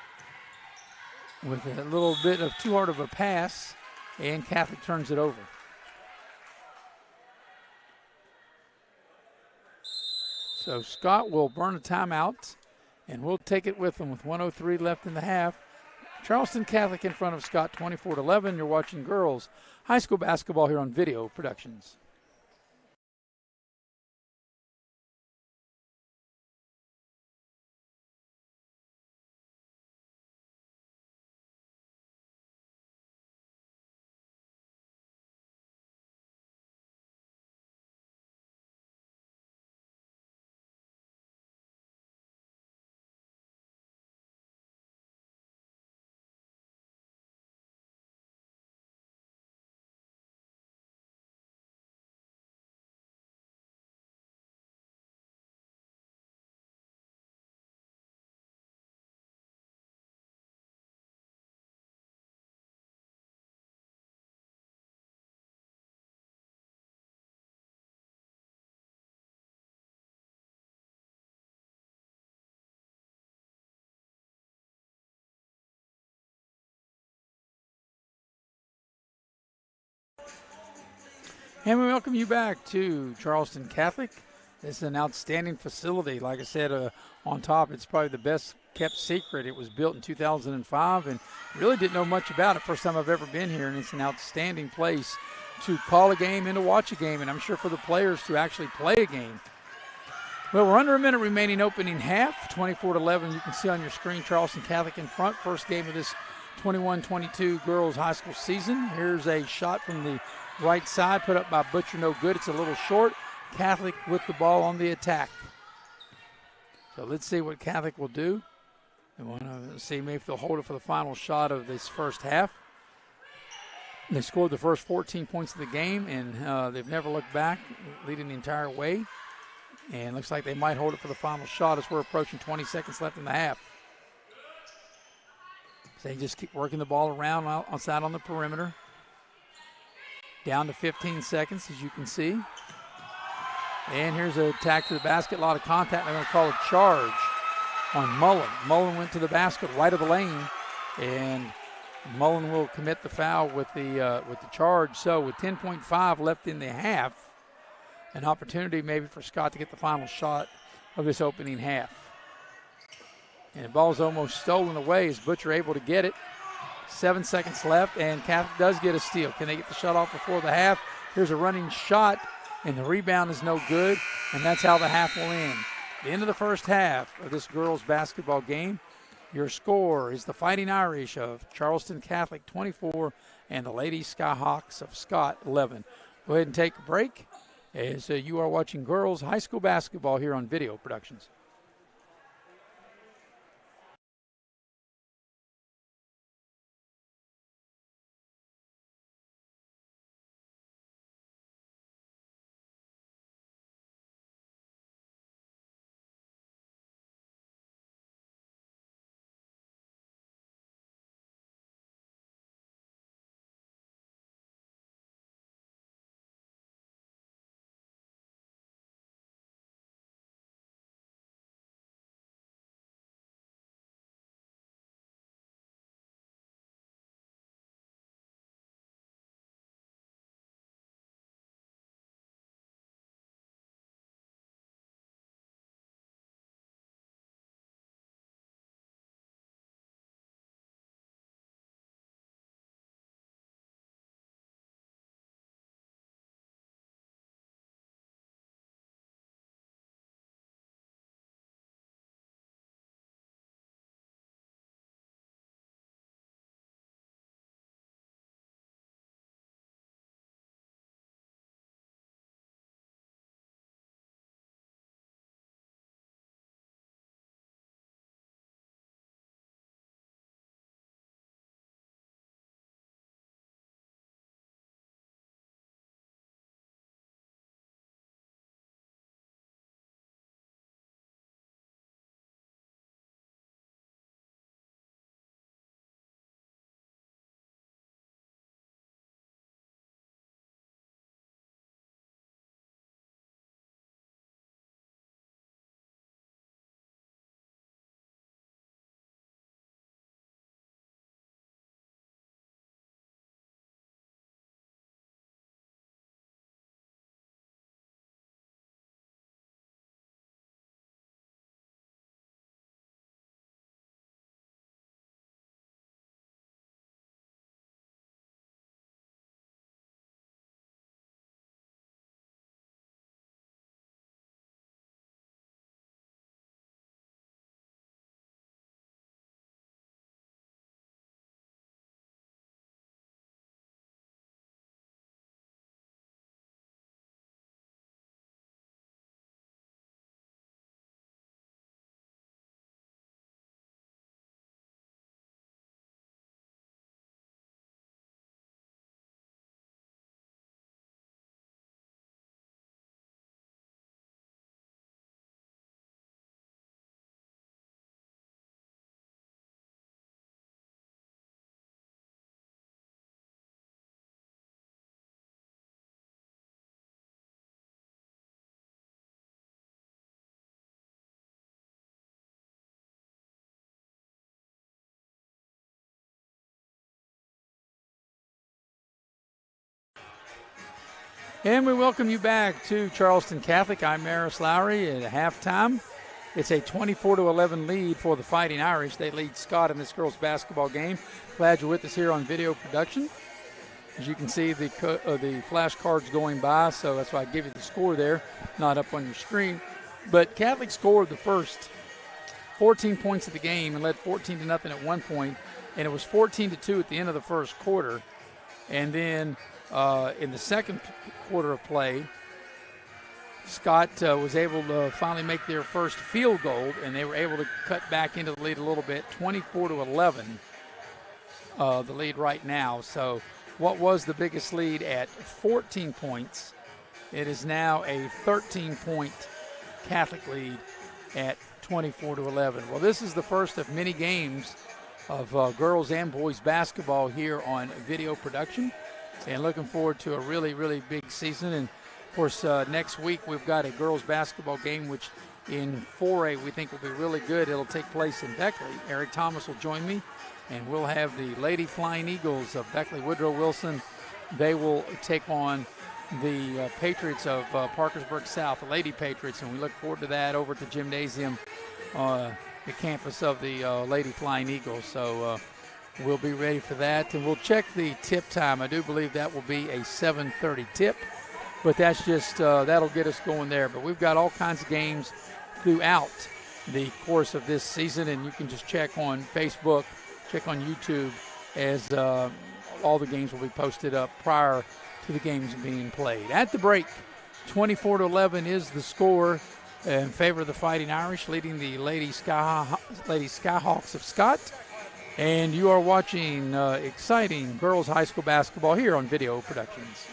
with a little bit of too hard of a pass, and Catholic turns it over. So Scott will burn a timeout, and we'll take it with them with 1:03 left in the half. Charleston Catholic in front of Scott, 24-11. You're watching girls high school basketball here on Video Productions. And we welcome you back to Charleston Catholic. This is an outstanding facility. Like I said, on top, it's probably the best kept secret. It was built in 2005 and really didn't know much about it. First time I've ever been here, and it's an outstanding place to call a game and to watch a game, and I'm sure for the players to actually play a game. Well, we're under a minute remaining opening half, 24-11. You can see on your screen Charleston Catholic in front. First game of this 21-22 girls high school season. Here's a shot from the right side, put up by Butcher, no good. It's a little short. Catholic with the ball on the attack. So let's see what Catholic will do. They want to see maybe if they'll hold it for the final shot of this first half. They scored the first 14 points of the game, and they've never looked back, leading the entire way. And looks like they might hold it for the final shot as we're approaching 20 seconds left in the half. So they just keep working the ball around outside on the perimeter. Down to 15 seconds, as you can see. And here's an attack to the basket. A lot of contact. They're going to call a charge on Mullen. Mullen went to the basket right of the lane, and Mullen will commit the foul with the charge. So with 10.5 left in the half, an opportunity maybe for Scott to get the final shot of this opening half. And the ball's almost stolen away. Is Butcher able to get it? 7 seconds left, and Catholic does get a steal. Can they get the shot off before the half? Here's a running shot, and the rebound is no good, and that's how the half will end. The end of the first half of this girls basketball game. Your score is the Fighting Irish of Charleston Catholic 24 and the Lady Skyhawks of Scott 11. Go ahead and take a break as you are watching girls high school basketball here on Video Productions. And we welcome you back to Charleston Catholic. I'm Maris Lowry at halftime. It's a 24-11 lead for the Fighting Irish. They lead Scott in this girls basketball game. Glad you're with us here on Video Production. As you can see, the flashcards going by, so that's why I give you the score there, not up on your screen. But Catholic scored the first 14 points of the game and led 14-0 at one point, and it was 14-2 at the end of the first quarter. And then in the second quarter of play, Scott was able to finally make their first field goal, and they were able to cut back into the lead a little bit, 24-11, the lead right now. So what was the biggest lead at 14 points? It is now a 13-point Catholic lead at 24-11. Well, this is the first of many games of girls and boys basketball here on Video Production, and looking forward to a really, really big season. And of course, next week we've got a girls basketball game, which in 4A we think will be really good. It'll take place in Beckley. Eric Thomas will join me, and we'll have the Lady Flying Eagles of Beckley Woodrow Wilson. They will take on the Patriots of Parkersburg South, the Lady Patriots, and we look forward to that over at the gymnasium, the campus of the Lady Flying Eagles. So we'll be ready for that. And we'll check the tip time. I do believe that will be a 7:30 tip. But that's just, that'll get us going there. But we've got all kinds of games throughout the course of this season. And you can just check on Facebook, check on YouTube as all the games will be posted up prior to the games being played. At the break, 24-11 is the score in favor of the Fighting Irish, leading the Lady Skyhawks of Scott. And you are watching exciting girls high school basketball here on Video Productions.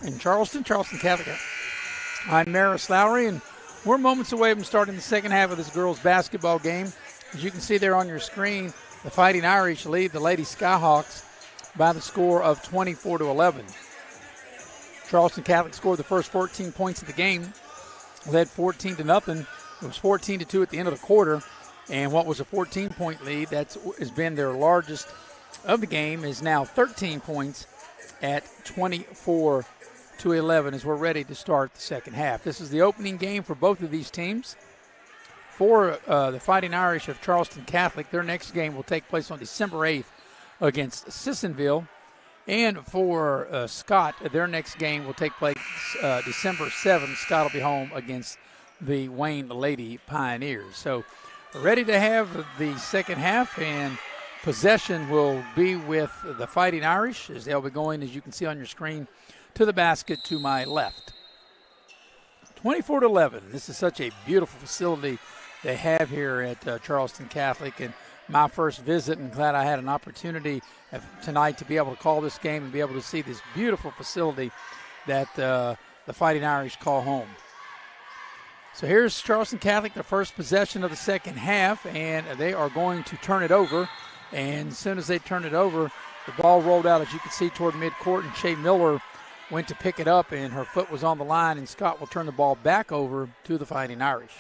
In Charleston Catholic. I'm Maris Lowry, and we're moments away from starting the second half of this girls' basketball game. As you can see there on your screen, the Fighting Irish lead the Lady Skyhawks by the score of 24-11. Charleston Catholic scored the first 14 points of the game, led 14-0. It was 14-2 at the end of the quarter, and what was a 14-point lead that has been their largest of the game is now 13 points at 24-11 as we're ready to start the second half. This is the opening game for both of these teams. For the Fighting Irish of Charleston Catholic, their next game will take place on December 8th against Sissonville. And for Scott, their next game will take place December 7th. Scott will be home against the Wayne Lady Pioneers. So we're ready to have the second half, and possession will be with the Fighting Irish as they'll be going, as you can see on your screen, to the basket to my left. 24-11. This is such a beautiful facility they have here at Charleston Catholic, and my first visit, and glad I had an opportunity tonight to be able to call this game and be able to see this beautiful facility that the Fighting Irish call home. So here's Charleston Catholic, the first possession of the second half, and they are going to turn it over. And as soon as they turn it over, the ball rolled out, as you can see, toward midcourt, and Shea Miller went to pick it up, and her foot was on the line, and Scott will turn the ball back over to the Fighting Irish.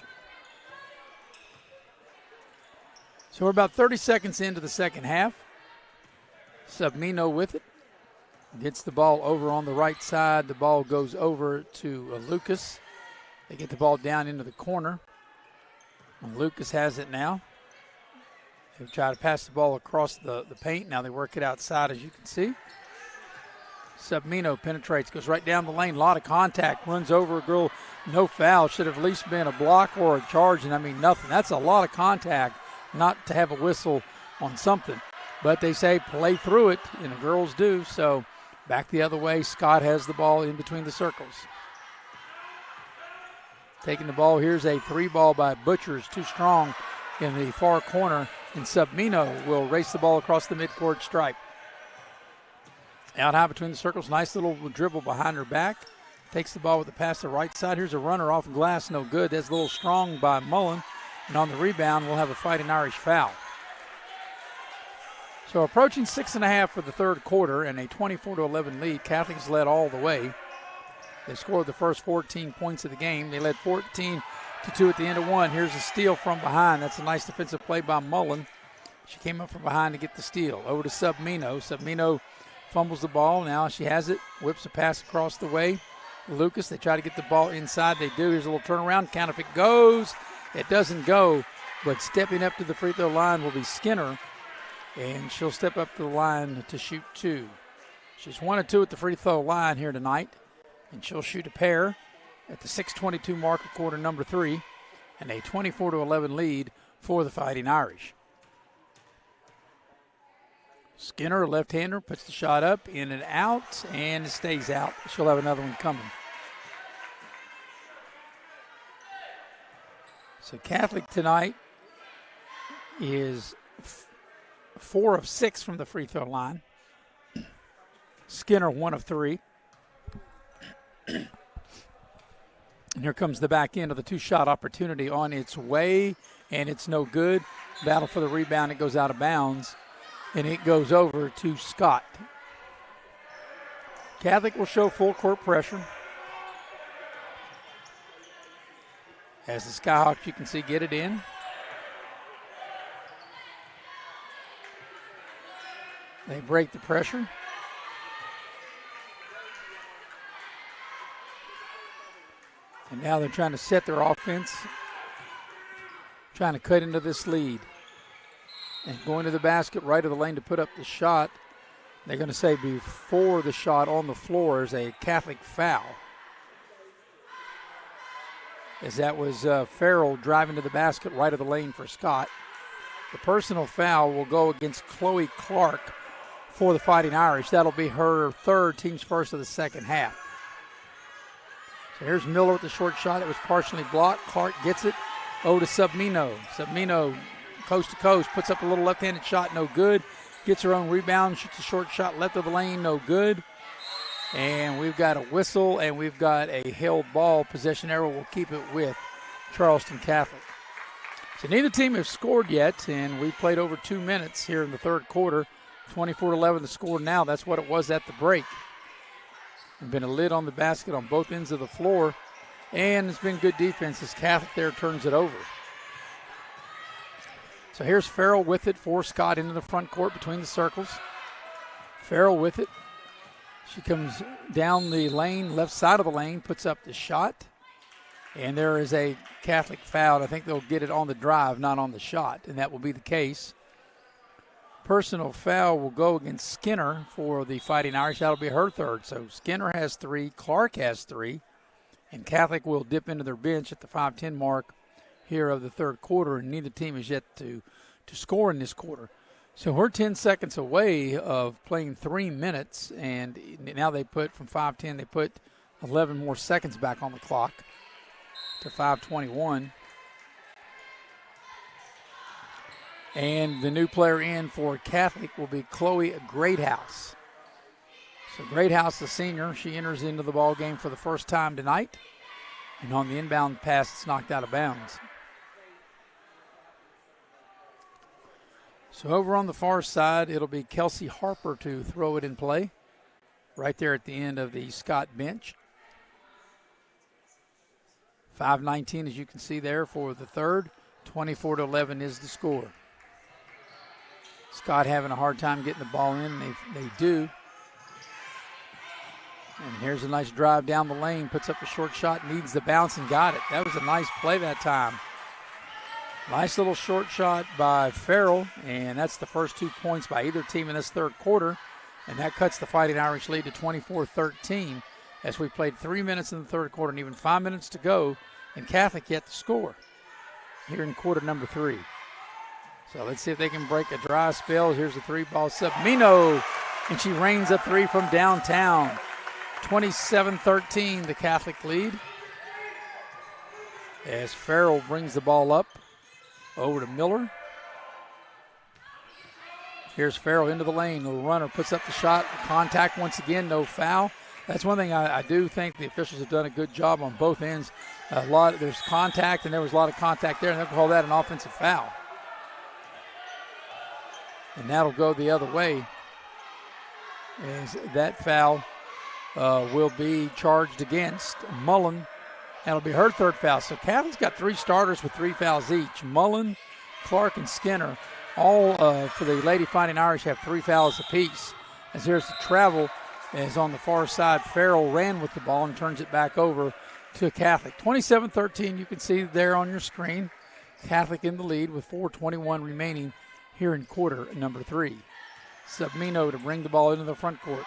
So we're about 30 seconds into the second half. Submino with it. Gets the ball over on the right side. The ball goes over to Lucas. They get the ball down into the corner. And Lucas has it now. They try to pass the ball across the paint. Now they work it outside, as you can see. Submino penetrates, goes right down the lane. A lot of contact, runs over a girl. No foul. Should have at least been a block or a charge, and I mean nothing. That's a lot of contact not to have a whistle on something. But they say play through it, and the girls do. So back the other way, Scott has the ball in between the circles. Taking the ball, here's a three ball by Butchers, too strong in the far corner, and Submino will race the ball across the midcourt stripe. Out high between the circles, nice little dribble behind her back. Takes the ball with the pass to the right side. Here's a runner off glass, no good. That's a little strong by Mullen. And on the rebound, we'll have a Fighting Irish foul. So approaching 6.5 for the third quarter and a 24-11 lead. Catholics led all the way. They scored the first 14 points of the game. They led 14-2 at the end of one. Here's a steal from behind. That's a nice defensive play by Mullen. She came up from behind to get the steal. Over to Submino. Submino fumbles the ball. Now she has it. Whips a pass across the way. Lucas, they try to get the ball inside. They do. Here's a little turnaround. Count if it goes. It doesn't go, but stepping up to the free throw line will be Skinner, and she'll step up to the line to shoot two. She's 1 of 2 at the free throw line here tonight, and she'll shoot a pair at the 6:22 mark of quarter number 3, and a 24-11 lead for the Fighting Irish. Skinner, left-hander, puts the shot up, in and out, and it stays out. She'll have another one coming. So Catholic tonight is 4 of 6 from the free throw line. Skinner 1 of 3. And here comes the back end of the two-shot opportunity on its way, and it's no good. Battle for the rebound. It goes out of bounds, and it goes over to Scott. Catholic will show full court pressure. As the Skyhawks, you can see, get it in. They break the pressure. And now they're trying to set their offense, trying to cut into this lead. And going to the basket, right of the lane to put up the shot. They're going to say before the shot on the floor is a Catholic foul. As that was Farrell driving to the basket right of the lane for Scott. The personal foul will go against Chloe Clark for the Fighting Irish. That'll be her third, team's first of the second half. So here's Miller with the short shot. It was partially blocked. Clark gets it. Over to Submino. Submino, coast to coast, puts up a little left-handed shot, no good. Gets her own rebound, shoots a short shot left of the lane, no good. And we've got a whistle, and we've got a held ball. Possession arrow will keep it with Charleston Catholic. So neither team has scored yet, and we played over 2 minutes here in the third quarter. 24-11 the score now. That's what it was at the break. There's been a lid on the basket on both ends of the floor, and it's been good defense as Catholic there turns it over. So here's Farrell with it for Scott into the front court between the circles. Farrell with it. She comes down the lane, left side of the lane, puts up the shot. And there is a Catholic foul. I think they'll get it on the drive, not on the shot, and that will be the case. Personal foul will go against Skinner for the Fighting Irish. That'll be her third. So Skinner has 3, Clark has 3, and Catholic will dip into their bench at the 5:10 mark here of the third quarter, and neither team is yet to score in this quarter. So we're 10 seconds away of playing 3 minutes, and now they put from 5:10, they put 11 more seconds back on the clock to 5:21. And the new player in for Catholic will be Chloe Greathouse. So Greathouse, the senior, she enters into the ball game for the first time tonight. And on the inbound pass, it's knocked out of bounds. So over on the far side, it'll be Kelsey Harper to throw it in play. Right there at the end of the Scott bench. 5:19, as you can see there, for the third. 24-11 is the score. Scott having a hard time getting the ball in. They do. And here's a nice drive down the lane. Puts up a short shot, needs the bounce, and got it. That was a nice play that time. Nice little short shot by Farrell, and that's the first 2 points by either team in this third quarter. And that cuts the Fighting Irish lead to 24-13 as we played 3 minutes in the third quarter and even 5 minutes to go, and Catholic yet to score here in quarter number 3. So let's see if they can break a dry spell. Here's a 3-ball Submino, and she rains a 3 from downtown. 27-13, the Catholic lead. As Farrell brings the ball up over to Miller. Here's Farrell into the lane. The runner puts up the shot. Contact once again, no foul. That's one thing I do think the officials have done a good job on both ends. There's contact, and there was a lot of contact there, and they'll call that an offensive foul. And that'll go the other way, as that foul will be charged against Mullen. That'll be her third foul. So Catholic's got 3 starters with 3 fouls each. Mullen, Clark, and Skinner, all for the Lady Fighting Irish, have 3 fouls apiece. As here's the travel, as on the far side, Farrell ran with the ball and turns it back over to Catholic. 27-13, you can see there on your screen. Catholic in the lead with 4:21 remaining here in quarter number 3. Submino to bring the ball into the front court.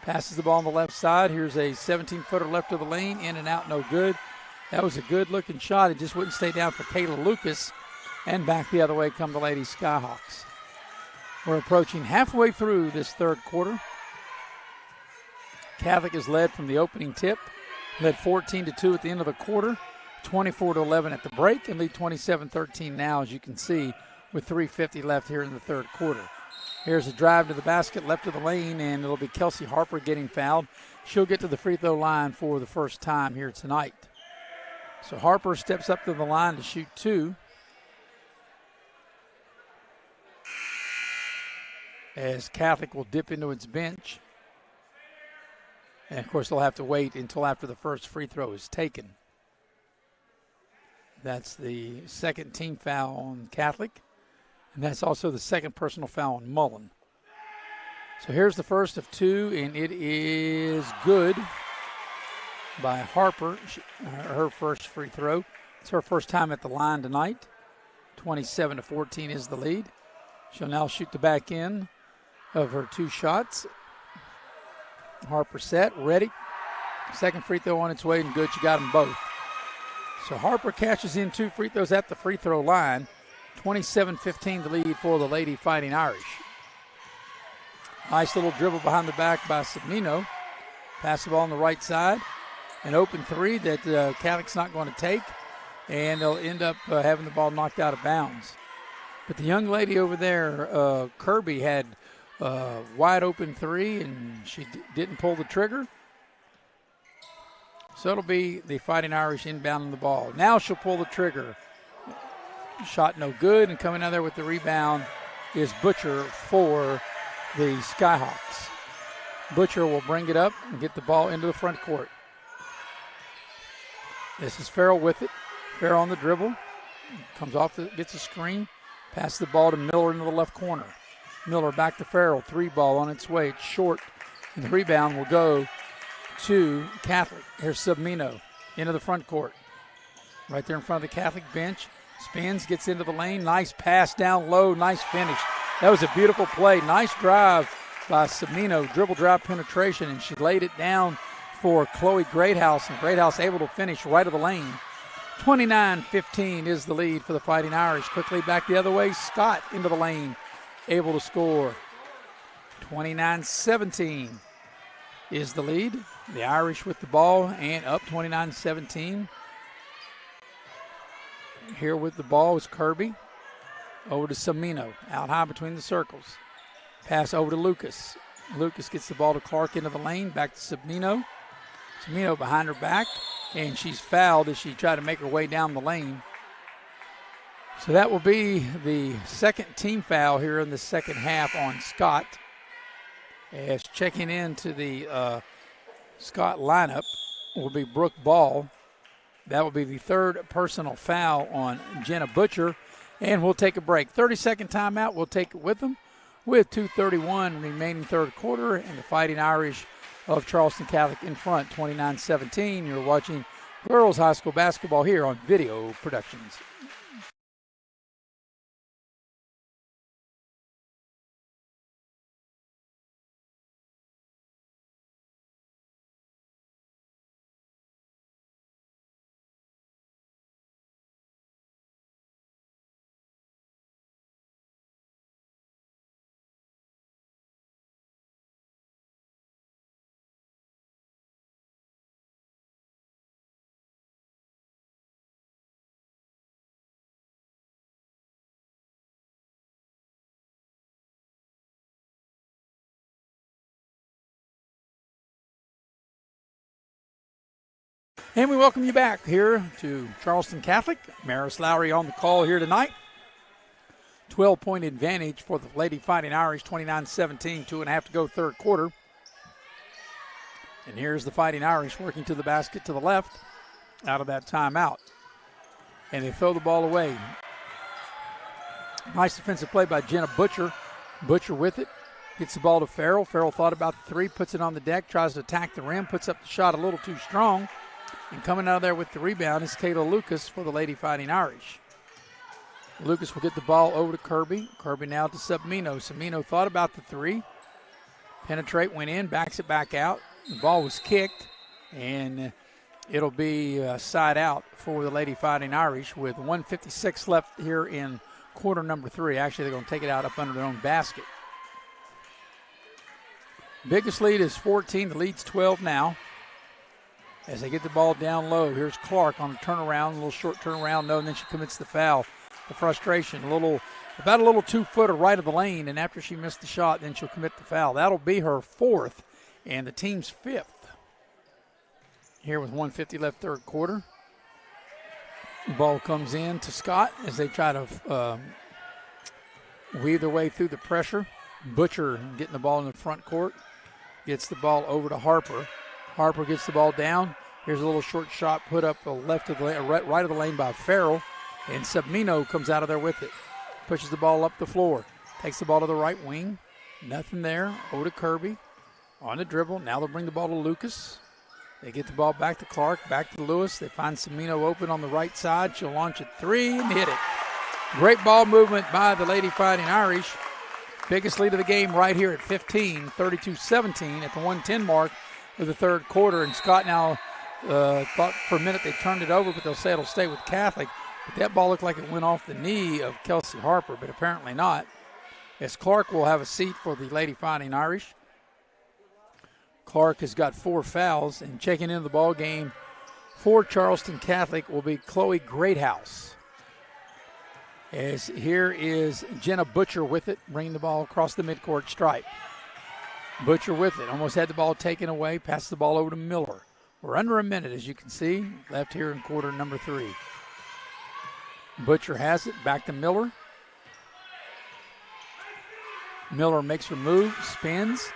Passes the ball on the left side. Here's a 17-footer left of the lane. In and out, no good. That was a good-looking shot. It just wouldn't stay down for Kayla Lucas. And back the other way come the Lady Skyhawks. We're approaching halfway through this third quarter. Catholic is led from the opening tip. Led 14-2 at the end of the quarter. 24-11 at the break. And lead 27-13 now, as you can see, with 3:50 left here in the third quarter. Here's a drive to the basket, left of the lane, and it'll be Kelsey Harper getting fouled. She'll get to the free throw line for the first time here tonight. So Harper steps up to the line to shoot 2. As Catholic will dip into its bench. And, of course, they'll have to wait until after the first free throw is taken. That's the second team foul on Catholic. And that's also the second personal foul on Mullen. So here's the first of 2, and it is good by Harper. Her first free throw. It's her first time at the line tonight. 27-14 is the lead. She'll now shoot the back end of her 2 shots. Harper set, ready. Second free throw on its way, and good. She got them both. So Harper catches in 2 free throws at the free throw line. 27-15 the lead for the Lady Fighting Irish. Nice little dribble behind the back by Submino. Pass the ball on the right side. An open 3 that Catholic's not going to take. And they'll end up having the ball knocked out of bounds. But the young lady over there, Kirby, had a wide open 3, and she didn't pull the trigger. So it'll be the Fighting Irish inbounding the ball. Now she'll pull the trigger. Shot no good, and coming out there with the rebound is Butcher for the Skyhawks. Butcher will bring it up and get the ball into the front court. This is Farrell with it. Farrell on the dribble. Comes off, gets a screen. Passes the ball to Miller into the left corner. Miller back to Farrell. 3 ball on its way. It's short. And the rebound will go to Catholic. Here's Submino into the front court. Right there in front of the Catholic bench. Spins, gets into the lane. Nice pass down low. Nice finish. That was a beautiful play. Nice drive by Submino. Dribble drive penetration, and she laid it down for Chloe Greathouse. And Greathouse able to finish right of the lane. 29-15 is the lead for the Fighting Irish. Quickly back the other way. Scott into the lane. Able to score. 29-17 is the lead. The Irish with the ball and up 29-17. Here with the ball is Kirby. Over to Samino. Out high between the circles. Pass over to Lucas. Lucas gets the ball to Clark into the lane. Back to Samino. Samino behind her back. And she's fouled as she tried to make her way down the lane. So that will be the second team foul here in the second half on Scott. As checking into the Scott lineup will be Brooke Ball. That will be the third personal foul on Jenna Butcher. And we'll take a break. 30-second timeout. We'll take it with them with 2:31 remaining third quarter. And the Fighting Irish of Charleston Catholic in front, 29-17. You're watching girls high school basketball here on Video Productions. And we welcome you back here to Charleston Catholic. Maris Lowry on the call here tonight. 12-point advantage for the Lady Fighting Irish, 29-17, 2.5 to go third quarter. And here's the Fighting Irish working to the basket to the left out of that timeout. And they throw the ball away. Nice defensive play by Jenna Butcher. Butcher with it. Gets the ball to Farrell. Farrell thought about the 3, puts it on the deck, tries to attack the rim, puts up the shot a little too strong. And coming out of there with the rebound is Kayla Lucas for the Lady Fighting Irish. Lucas will get the ball over to Kirby. Kirby now to Submino. Submino thought about the 3. Penetrate, went in, backs it back out. The ball was kicked, and it'll be side out for the Lady Fighting Irish with 1:56 left here in quarter number 3. Actually, they're going to take it out up under their own basket. Biggest lead is 14. The lead's 12 now. As they get the ball down low, here's Clark on a turnaround, a little short turnaround, no, and then she commits the foul. The frustration, about a little 2-footer right of the lane, and after she missed the shot, then she'll commit the foul. That'll be her 4th and the team's 5th. Here with 1:50 left third quarter. The ball comes in to Scott as they try to weave their way through the pressure. Butcher getting the ball in the front court. Gets the ball over to Harper. Harper gets the ball down. Here's a little short shot put up left of the lane, right of the lane by Farrell. And Submino comes out of there with it. Pushes the ball up the floor. Takes the ball to the right wing. Nothing there. Over to Kirby. On the dribble. Now they'll bring the ball to Lucas. They get the ball back to Clark. Back to Lewis. They find Submino open on the right side. She'll launch a 3 and hit it. Great ball movement by the Lady Fighting Irish. Biggest lead of the game right here at 15. 32-17 at the 1:10 mark of the third quarter. And Scott now thought for a minute they turned it over, but they'll say it'll stay with Catholic. But that ball looked like it went off the knee of Kelsey Harper, but apparently not. As Clark will have a seat for the Lady Fighting Irish. Clark has got 4 fouls, and checking into the ball game for Charleston Catholic will be Chloe Greathouse. As here is Jenna Butcher with it, bringing the ball across the midcourt stripe. Butcher with it, almost had the ball taken away, passes the ball over to Miller. We're under a minute, as you can see, left here in quarter number 3. Butcher has it, back to Miller. Miller makes her move, spins,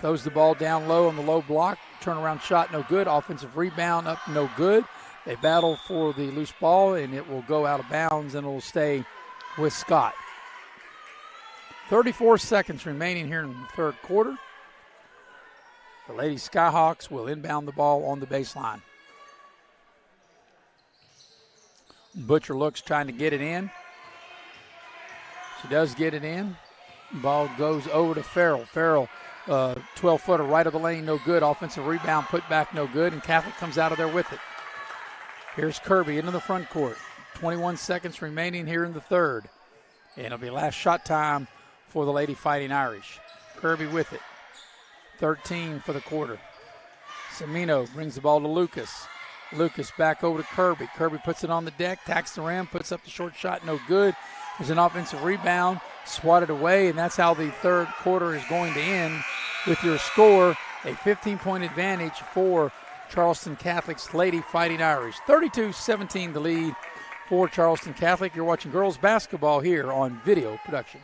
throws the ball down low on the low block. Turnaround shot, no good. Offensive rebound up, no good. They battle for the loose ball, and it will go out of bounds, and it will stay with Scott. 34 seconds remaining here in the third quarter. The Lady Skyhawks will inbound the ball on the baseline. Butcher looks, trying to get it in. She does get it in. Ball goes over to Farrell. Farrell, 12-footer right of the lane, no good. Offensive rebound, put back, no good, and Catholic comes out of there with it. Here's Kirby into the front court. 21 seconds remaining here in the third. And it'll be last shot time for the Lady Fighting Irish. Kirby with it. 13 for the quarter. Semino brings the ball to Lucas. Lucas back over to Kirby. Kirby puts it on the deck, tacks the rim, puts up the short shot, no good. There's an offensive rebound, swatted away, and that's how the third quarter is going to end with your score, a 15-point advantage for Charleston Catholic's Lady Fighting Irish. 32-17 the lead for Charleston Catholic. You're watching girls basketball here on Video Production.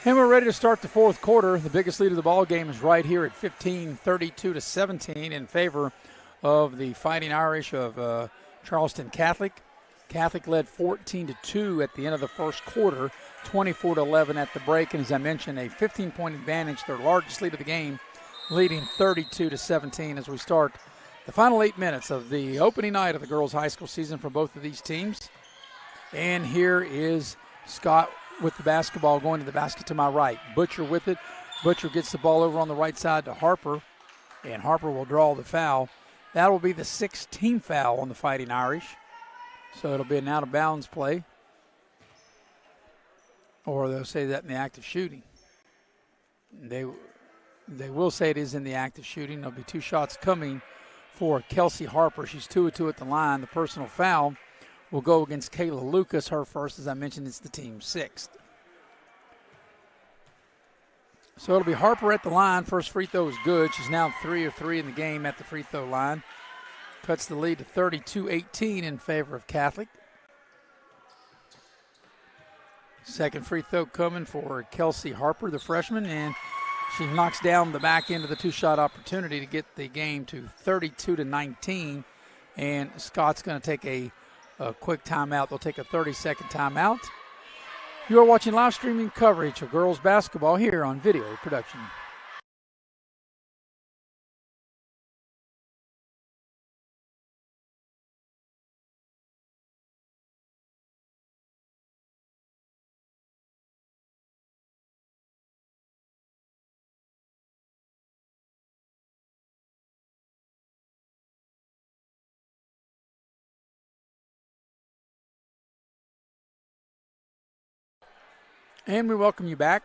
And we're ready to start the fourth quarter. The biggest lead of the ball game is right here at 15, 32-17 in favor of the Fighting Irish of Charleston Catholic. Catholic led 14-2 at the end of the first quarter, 24-11 at the break. And as I mentioned, a 15-point advantage, their largest lead of the game, leading 32-17 as we start the final 8 minutes of the opening night of the girls' high school season for both of these teams. And here is Scott with the basketball going to the basket to my right. Butcher with it. Butcher gets the ball over on the right side to Harper, and Harper will draw the foul. That will be the 6th team foul on the Fighting Irish. So it'll be an out-of-bounds play. Or they'll say that in the act of shooting. They will say it is in the act of shooting. There'll be 2 shots coming for Kelsey Harper. She's 2 of 2 at the line. The personal foul will go against Kayla Lucas. Her first, as I mentioned, it's the team's 6th. So it'll be Harper at the line. First free throw is good. She's now 3 of 3 in the game at the free throw line. Cuts the lead to 32-18 in favor of Catholic. Second free throw coming for Kelsey Harper, the freshman, and she knocks down the back end of the 2-shot opportunity to get the game to 32-19. And Scott's going to take a quick timeout. They'll take a 30-second timeout. You are watching live streaming coverage of girls basketball here on Video Production. And we welcome you back.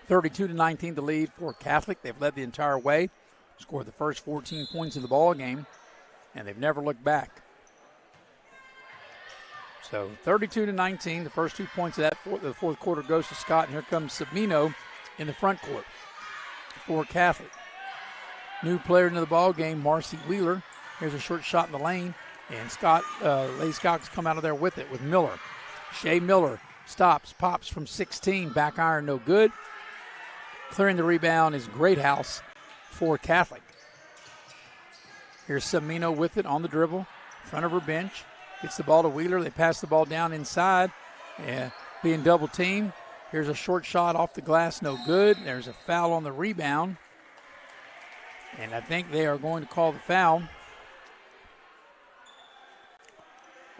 32-19 the lead for Catholic. They've led the entire way, scored the first 14 points of the ball game, and they've never looked back. So 32-19, the first 2 points of the fourth quarter goes to Scott, and here comes Sabino in the front court for Catholic. New player into the ball game, Marcy Wheeler. Here's a short shot in the lane, and Scott, Lady Scots come out of there with it with Miller. Shea Miller stops, pops from 16, back iron, no good. Clearing the rebound is Greathouse for Catholic. Here's Semino with it on the dribble, front of her bench. Gets the ball to Wheeler. They pass the ball down inside, being double teamed. Here's a short shot off the glass, no good. There's a foul on the rebound. And I think they are going to call the foul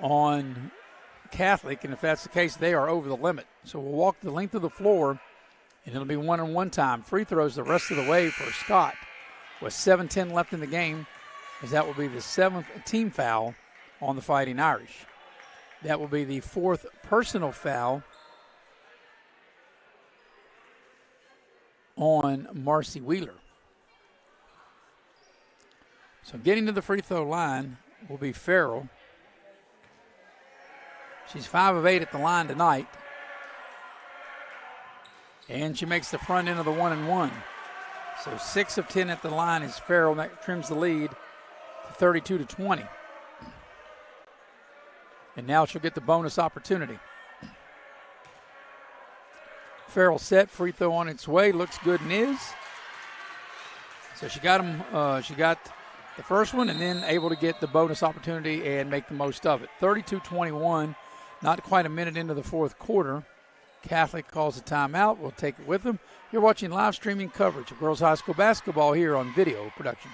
on Catholic. And if that's the case, they are over the limit. So we'll walk the length of the floor, and it'll be 1-on-1 time. Free throws the rest of the way for Scott with 7:10 left in the game, as that will be the 7th team foul on the Fighting Irish. That will be the 4th personal foul on Marcy Wheeler. So getting to the free throw line will be Farrell. She's 5 of 8 at the line tonight. And she makes the front end of the 1-and-1. So 6 of 10 at the line is Farrell. That trims the lead to 32-20. And now she'll get the bonus opportunity. Farrell set, free throw on its way, looks good and is. So she got him. She got the first one and then able to get the bonus opportunity and make the most of it. 32-21, not quite a minute into the fourth quarter. Catholic calls a timeout. We'll take it with them. You're watching live streaming coverage of girls high school basketball here on Video Production.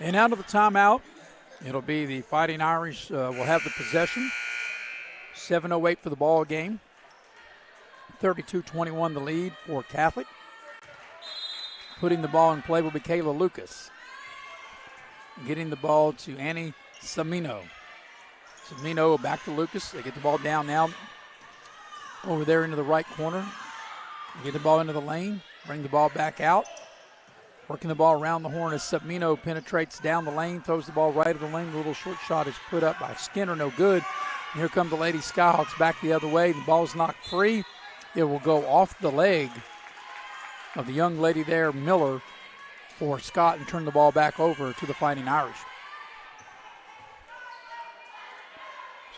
And out of the timeout, it'll be the Fighting Irish will have the possession. 7:08 for the ball game. 32-21 the lead for Catholic. Putting the ball in play will be Kayla Lucas. Getting the ball to Annie Samino. Samino back to Lucas. They get the ball down now over there into the right corner. They get the ball into the lane. Bring the ball back out. Working the ball around the horn as Sabino penetrates down the lane, throws the ball right of the lane. The little short shot is put up by Skinner, no good. And here come the Lady Skyhawks back the other way. The ball's knocked free. It will go off the leg of the young lady there, Miller, for Scott, and turn the ball back over to the Fighting Irish.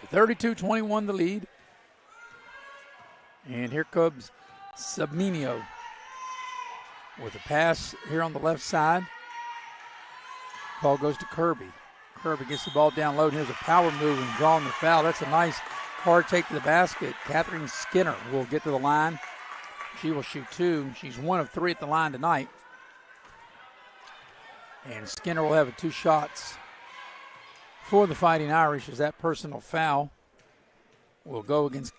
So 32-21 the lead. And here comes Sabino with a pass here on the left side. Ball goes to Kirby. Kirby gets the ball down low, and here's a power move and drawing the foul. That's a nice hard take to the basket. Catherine Skinner will get to the line. She will shoot 2. She's 1 of 3 at the line tonight. And Skinner will have 2 shots for the Fighting Irish, as that personal foul will go against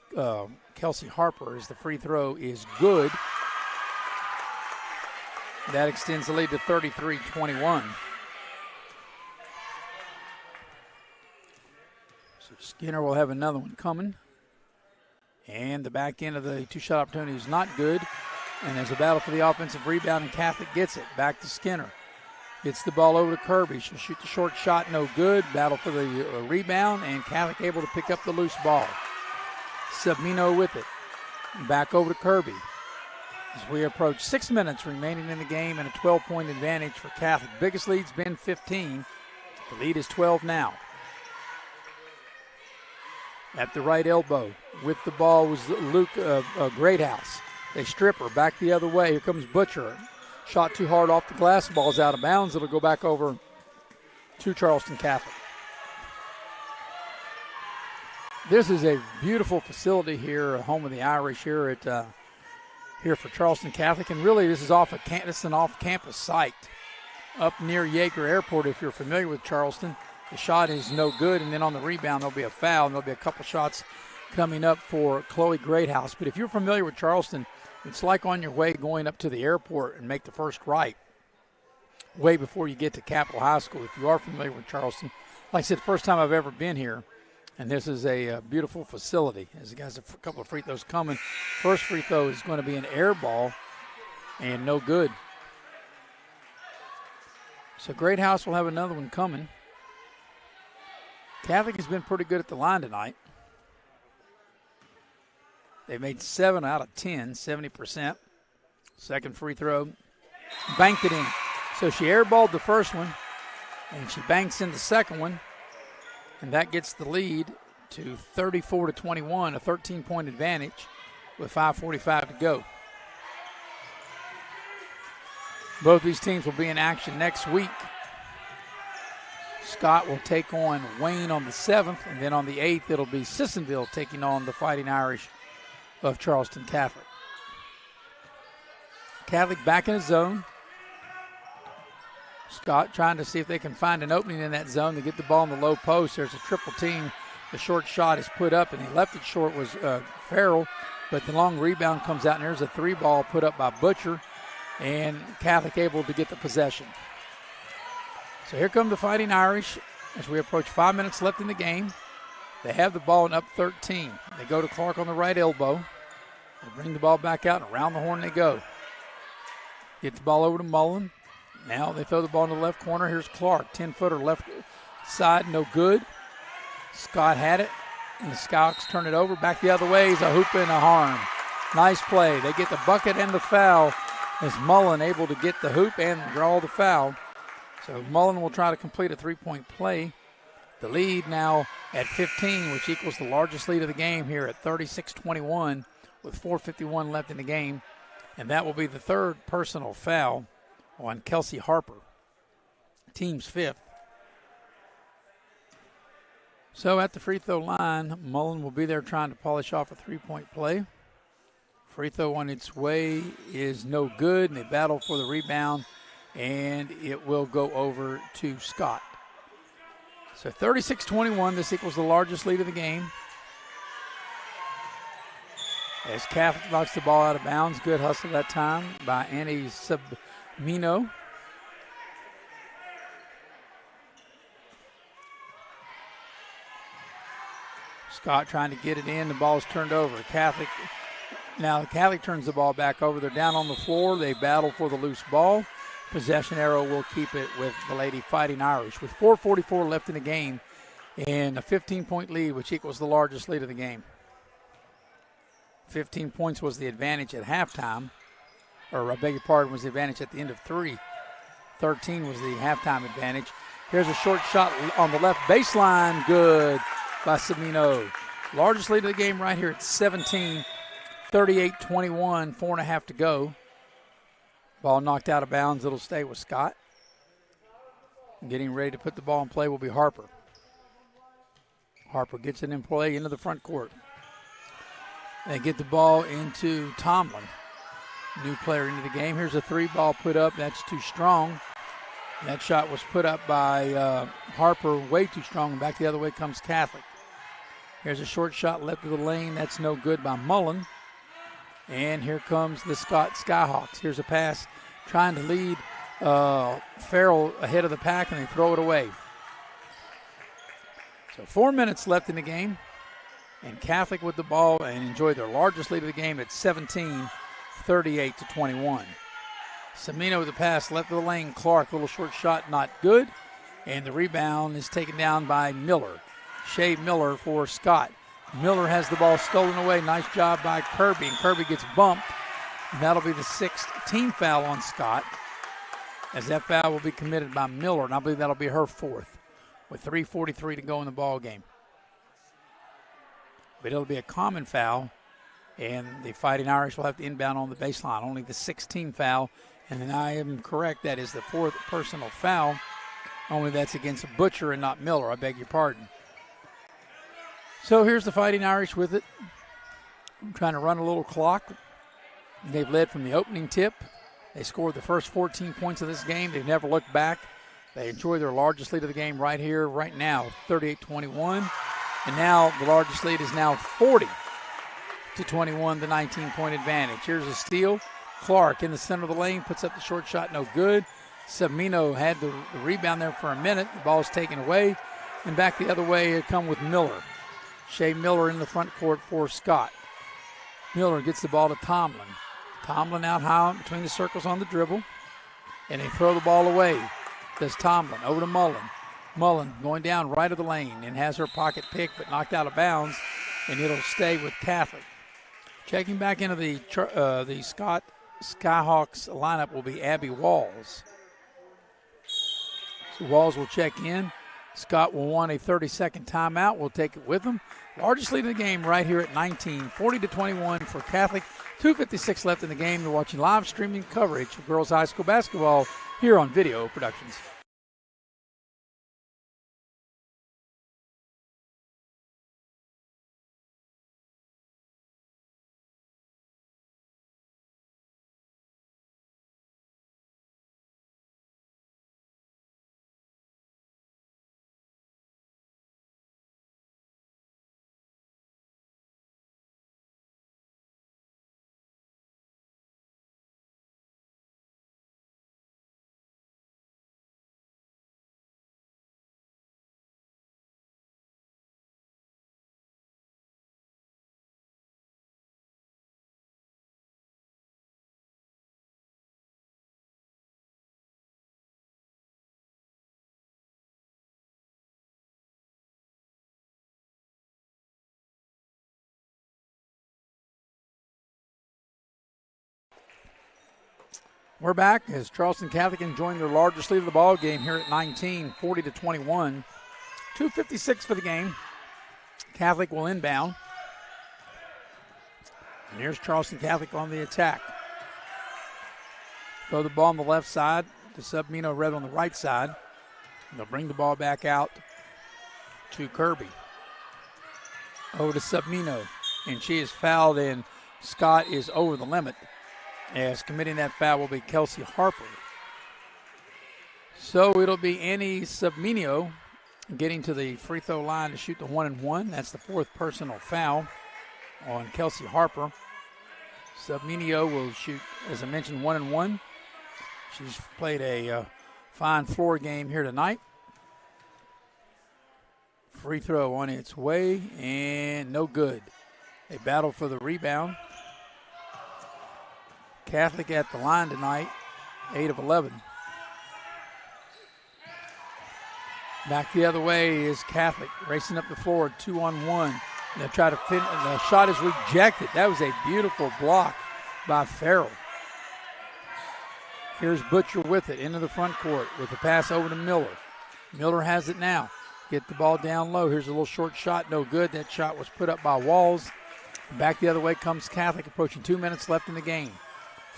Kelsey Harper, as the free throw is good. That extends the lead to 33-21. So Skinner will have another one coming. And the back end of the 2-shot opportunity is not good. And there's a battle for the offensive rebound, and Catholic gets it. Back to Skinner. Gets the ball over to Kirby. She'll shoot the short shot, no good. Battle for the rebound, and Catholic able to pick up the loose ball. Sabino with it. Back over to Kirby. As we approach 6 minutes remaining in the game and a 12-point advantage for Catholic. Biggest lead's been 15. The lead is 12 now. At the right elbow with the ball was Luke Greathouse. They strip her back the other way. Here comes Butcher. Shot too hard off the glass. The ball's out of bounds. It'll go back over to Charleston Catholic. This is a beautiful facility here, home of the Irish here at here for Charleston Catholic, and really this is an off-campus site up near Yeager Airport. If you're familiar with Charleston, the shot is no good, and then on the rebound there'll be a foul, and there'll be a couple shots coming up for Chloe Greathouse. But if you're familiar with Charleston, it's like on your way going up to the airport and make the first right way before you get to Capitol High School. If you are familiar with Charleston, like I said, first time I've ever been here, and this is a beautiful facility. As the guys have a couple of free throws coming. First free throw is going to be an air ball, and no good. So Great House will have another one coming. Catholic has been pretty good at the line tonight. They made 7 out of 10, 70%. Second free throw, banked it in. So she airballed the first one, and she banks in the second one, and that gets the lead to 34-21, a 13-point advantage with 5:45 to go. Both these teams will be in action next week. Scott will take on Wayne on the 7th, and then on the 8th, it'll be Sissonville taking on the Fighting Irish of Charleston Catholic. Catholic back in his zone. Scott trying to see if they can find an opening in that zone to get the ball in the low post. There's a triple team. The short shot is put up, and he left it short was Farrell, but the long rebound comes out, and there's a 3-ball put up by Butcher, and Catholic able to get the possession. So here come the Fighting Irish as we approach 5 minutes left in the game. They have the ball and up 13. They go to Clark on the right elbow. They bring the ball back out, and around the horn they go. Get the ball over to Mullen. Now they throw the ball in the left corner. Here's Clark, 10-footer left side, no good. Scott had it, and the Skyhawks turn it over. Back the other way is a hoop and a harm. Nice play. They get the bucket and the foul as Mullen able to get the hoop and draw the foul. So Mullen will try to complete a 3-point play. The lead now at 15, which equals the largest lead of the game here at 36-21 with 4:51 left in the game. And that will be the third personal foul on Kelsey Harper, team's 5th. So at the free throw line, Mullen will be there trying to polish off a 3-point play. Free throw on its way is no good, and they battle for the rebound, and it will go over to Scott. So 36-21, this equals the largest lead of the game. As Catholic knocks the ball out of bounds, good hustle that time by Annie Sabino. Scott trying to get it in, the ball's turned over. Catholic turns the ball back over. They're down on the floor. They battle for the loose ball. Possession arrow will keep it with the Lady Fighting Irish with 4:44 left in the game and a 15-point lead, which equals the largest lead of the game. 15 points was the advantage at halftime, or I beg your pardon, was the advantage at the end of 3. 13 was the halftime advantage. Here's a short shot on the left baseline, good by Sabino. Largest lead of the game right here at 17, 38-21, 4.5 to go. Ball knocked out of bounds. It'll stay with Scott. Getting ready to put the ball in play will be Harper. Harper gets it in play into the front court. They get the ball into Tomlin. New player into the game. Here's a 3-ball put up. That's too strong. That shot was put up by Harper, way too strong. And back the other way comes Catholic. Here's a short shot left of the lane. That's no good by Mullen. And here comes the Scott Skyhawks. Here's a pass trying to lead Farrell ahead of the pack, and they throw it away. So 4 minutes left in the game. And Catholic with the ball and enjoy their largest lead of the game at 17, 38-21. Semino with the pass left of the lane. Clark, little short shot, not good. And the rebound is taken down by Miller. Shea Miller for Scott. Miller has the ball stolen away. Nice job by Kirby. And Kirby gets bumped. And that'll be the 6th team foul on Scott, as that foul will be committed by Miller. And I believe that'll be her 4th with 3:43 to go in the ball game. But it'll be a common foul, and the Fighting Irish will have to inbound on the baseline. Only the 6th team foul, and then I am correct, that is the 4th personal foul. Only that's against Butcher and not Miller. I beg your pardon. So here's the Fighting Irish with it. I'm trying to run a little clock. They've led from the opening tip. They scored the first 14 points of this game. They've never looked back. They enjoy their largest lead of the game right here, right now, 38-21. And now the largest lead is now 40-21, the 19-point advantage. Here's a steal. Clark in the center of the lane, puts up the short shot, no good. Sabino had the rebound there for a minute. The ball's taken away. And back the other way, it come with Miller. Shea Miller in the front court for Scott. Miller gets the ball to Tomlin. Tomlin out high between the circles on the dribble. And they throw the ball away. Does Tomlin over to Mullen. Mullen going down right of the lane and has her pocket picked but knocked out of bounds. And it'll stay with Catholic. Checking back into the Scott Skyhawks lineup will be Abby Walls. So Walls will check in. Scott will want a 30-second timeout. We'll take it with him. Largest lead of the game right here at 19, 40-21 for Catholic. 2:56 left in the game. You're watching live streaming coverage of girls high school basketball here on Video Productions. We're back as Charleston Catholic enjoying their largest lead of the ball game here at 19, 40-21. 2:56 for the game. Catholic will inbound. And here's Charleston Catholic on the attack. Throw the ball on the left side to Submino Red on the right side. And they'll bring the ball back out to Kirby. Over to Submino. And she is fouled, and Scott is over the limit. As committing that foul will be Kelsey Harper. So it'll be Annie Subminio getting to the free throw line to shoot the 1-and-1. That's the fourth personal foul on Kelsey Harper. Subminio will shoot, as I mentioned, 1-and-1. She's played a fine floor game here tonight. Free throw on its way, and no good. A battle for the rebound. Catholic at the line tonight, 8 of 11. Back the other way is Catholic, racing up the floor, 2-on-1. They'll try to finish. The shot is rejected. That was a beautiful block by Farrell. Here's Butcher with it into the front court with the pass over to Miller. Miller has it now. Get the ball down low. Here's a little short shot, no good. That shot was put up by Walls. Back the other way comes Catholic, approaching 2 minutes left in the game.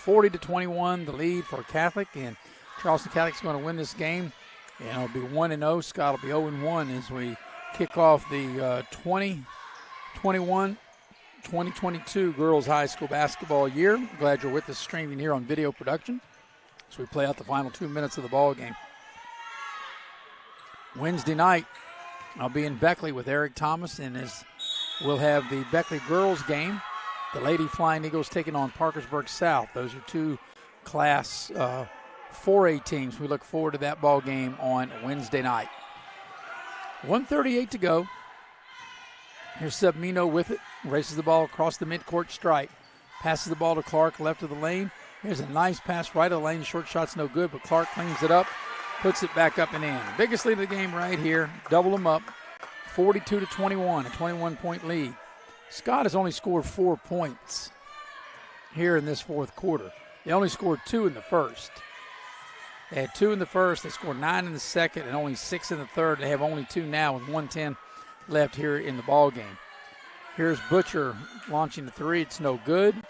40-21, the lead for Catholic, and Charleston Catholic's going to win this game, and it'll be 1-0. Scott will be 0-1 as we kick off the 2021-2022 girls high school basketball year. Glad you're with us streaming here on Video Production as we play out the final 2 minutes of the ball game. Wednesday night, I'll be in Beckley with Eric Thomas, and we'll have the Beckley girls game. The Lady Flying Eagles taking on Parkersburg South. Those are two Class 4A teams. We look forward to that ball game on Wednesday night. 1:38 to go. Here's Submino with it. Races the ball across the midcourt stripe. Passes the ball to Clark, left of the lane. Here's a nice pass right of the lane. Short shot's no good, but Clark cleans it up, puts it back up and in. Biggest lead of the game right here. Double them up. 42-21, a 21-point lead. Scott has only scored 4 points here in this fourth quarter. They only scored 2 in the first. They had 2 in the first. They scored 9 in the second and only 6 in the third. They have only 2 now with 1:10 left here in the ball game. Here's Butcher launching the three. It's no good.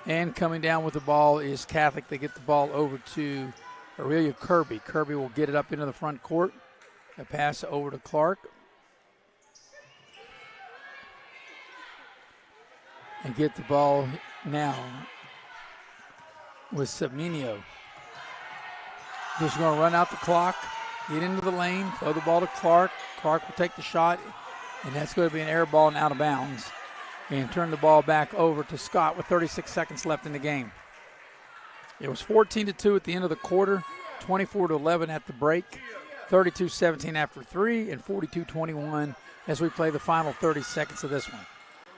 And coming down with the ball is Catholic. They get the ball over to Aurelia Kirby. Kirby will get it up into the front court. A pass over to Clark. And get the ball now with Subminio. Just going to run out the clock, get into the lane, throw the ball to Clark. Clark will take the shot, and that's going to be an air ball and out of bounds. And turn the ball back over to Scott with 36 seconds left in the game. It was 14-2 at the end of the quarter, 24-11 at the break. 32-17 after 3, and 42-21 as we play the final 30 seconds of this one.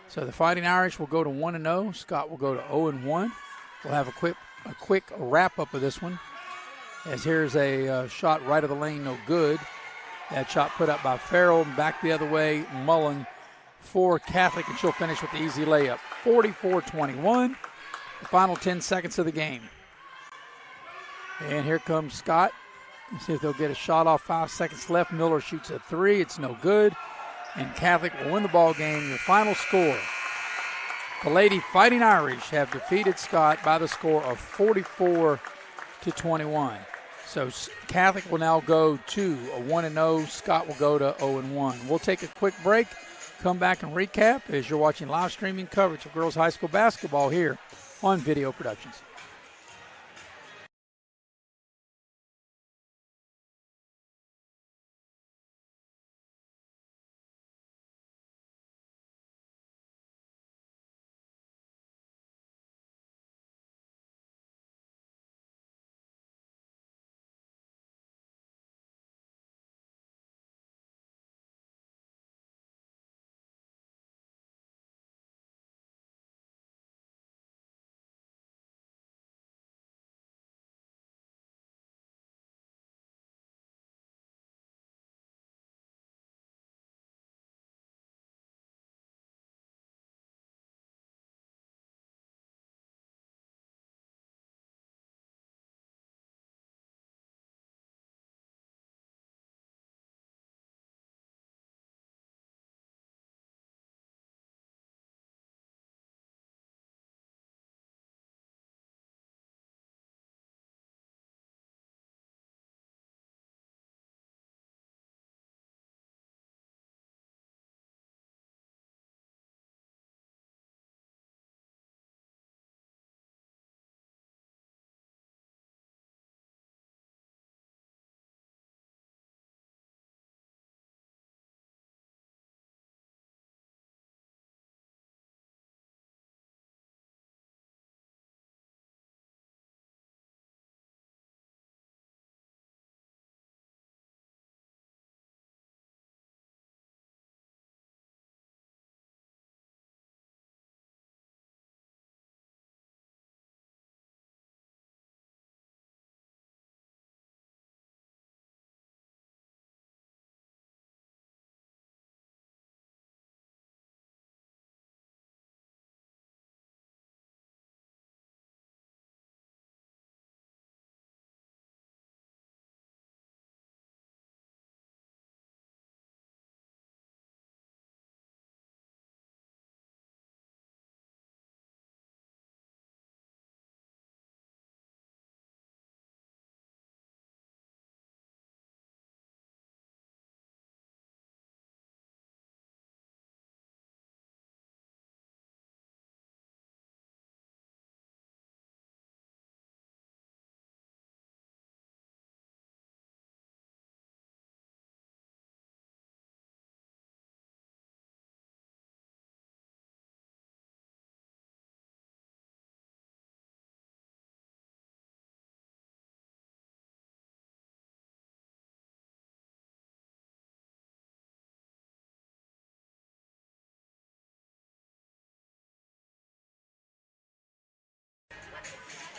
So the Fighting Irish will go to 1-0. Scott will go to 0-1. We'll have a quick wrap-up of this one. As here's a shot right of the lane, no good. That shot put up by Farrell, back the other way, Mullen for Catholic, and she'll finish with the easy layup. 44-21, the final 10 seconds of the game. And here comes Scott. Let's see if they'll get a shot off, 5 seconds left. Miller shoots a 3, it's no good. And Catholic will win the ball game. Your final score, the Lady Fighting Irish have defeated Scott by the score of 44-21. So Catholic will now go to a 1-0. Scott will go to 0-1. We'll take a quick break, come back and recap as you're watching live streaming coverage of girls high school basketball here on Video Productions.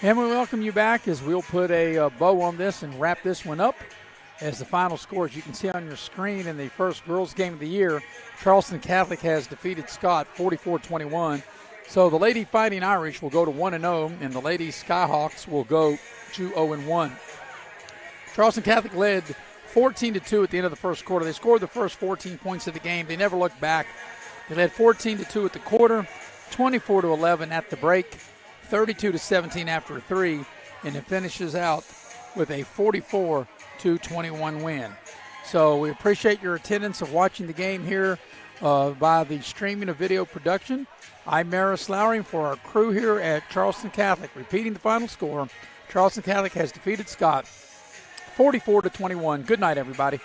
And we welcome you back as we'll put a bow on this and wrap this one up. As the final score, as you can see on your screen, in the first girls game of the year, Charleston Catholic has defeated Scott 44-21. So the Lady Fighting Irish will go to 1-0, and the Lady Skyhawks will go to 0-1. Charleston Catholic led 14-2 at the end of the first quarter. They scored the first 14 points of the game. They never looked back. They led 14-2 at the quarter, 24-11 at the break, 32-17 after 3, and it finishes out with a 44-21 win. So we appreciate your attendance of watching the game here by the streaming of video production. I'm Maris Lowry for our crew here at Charleston Catholic. Repeating the final score, Charleston Catholic has defeated Scott 44-21. Good night, everybody.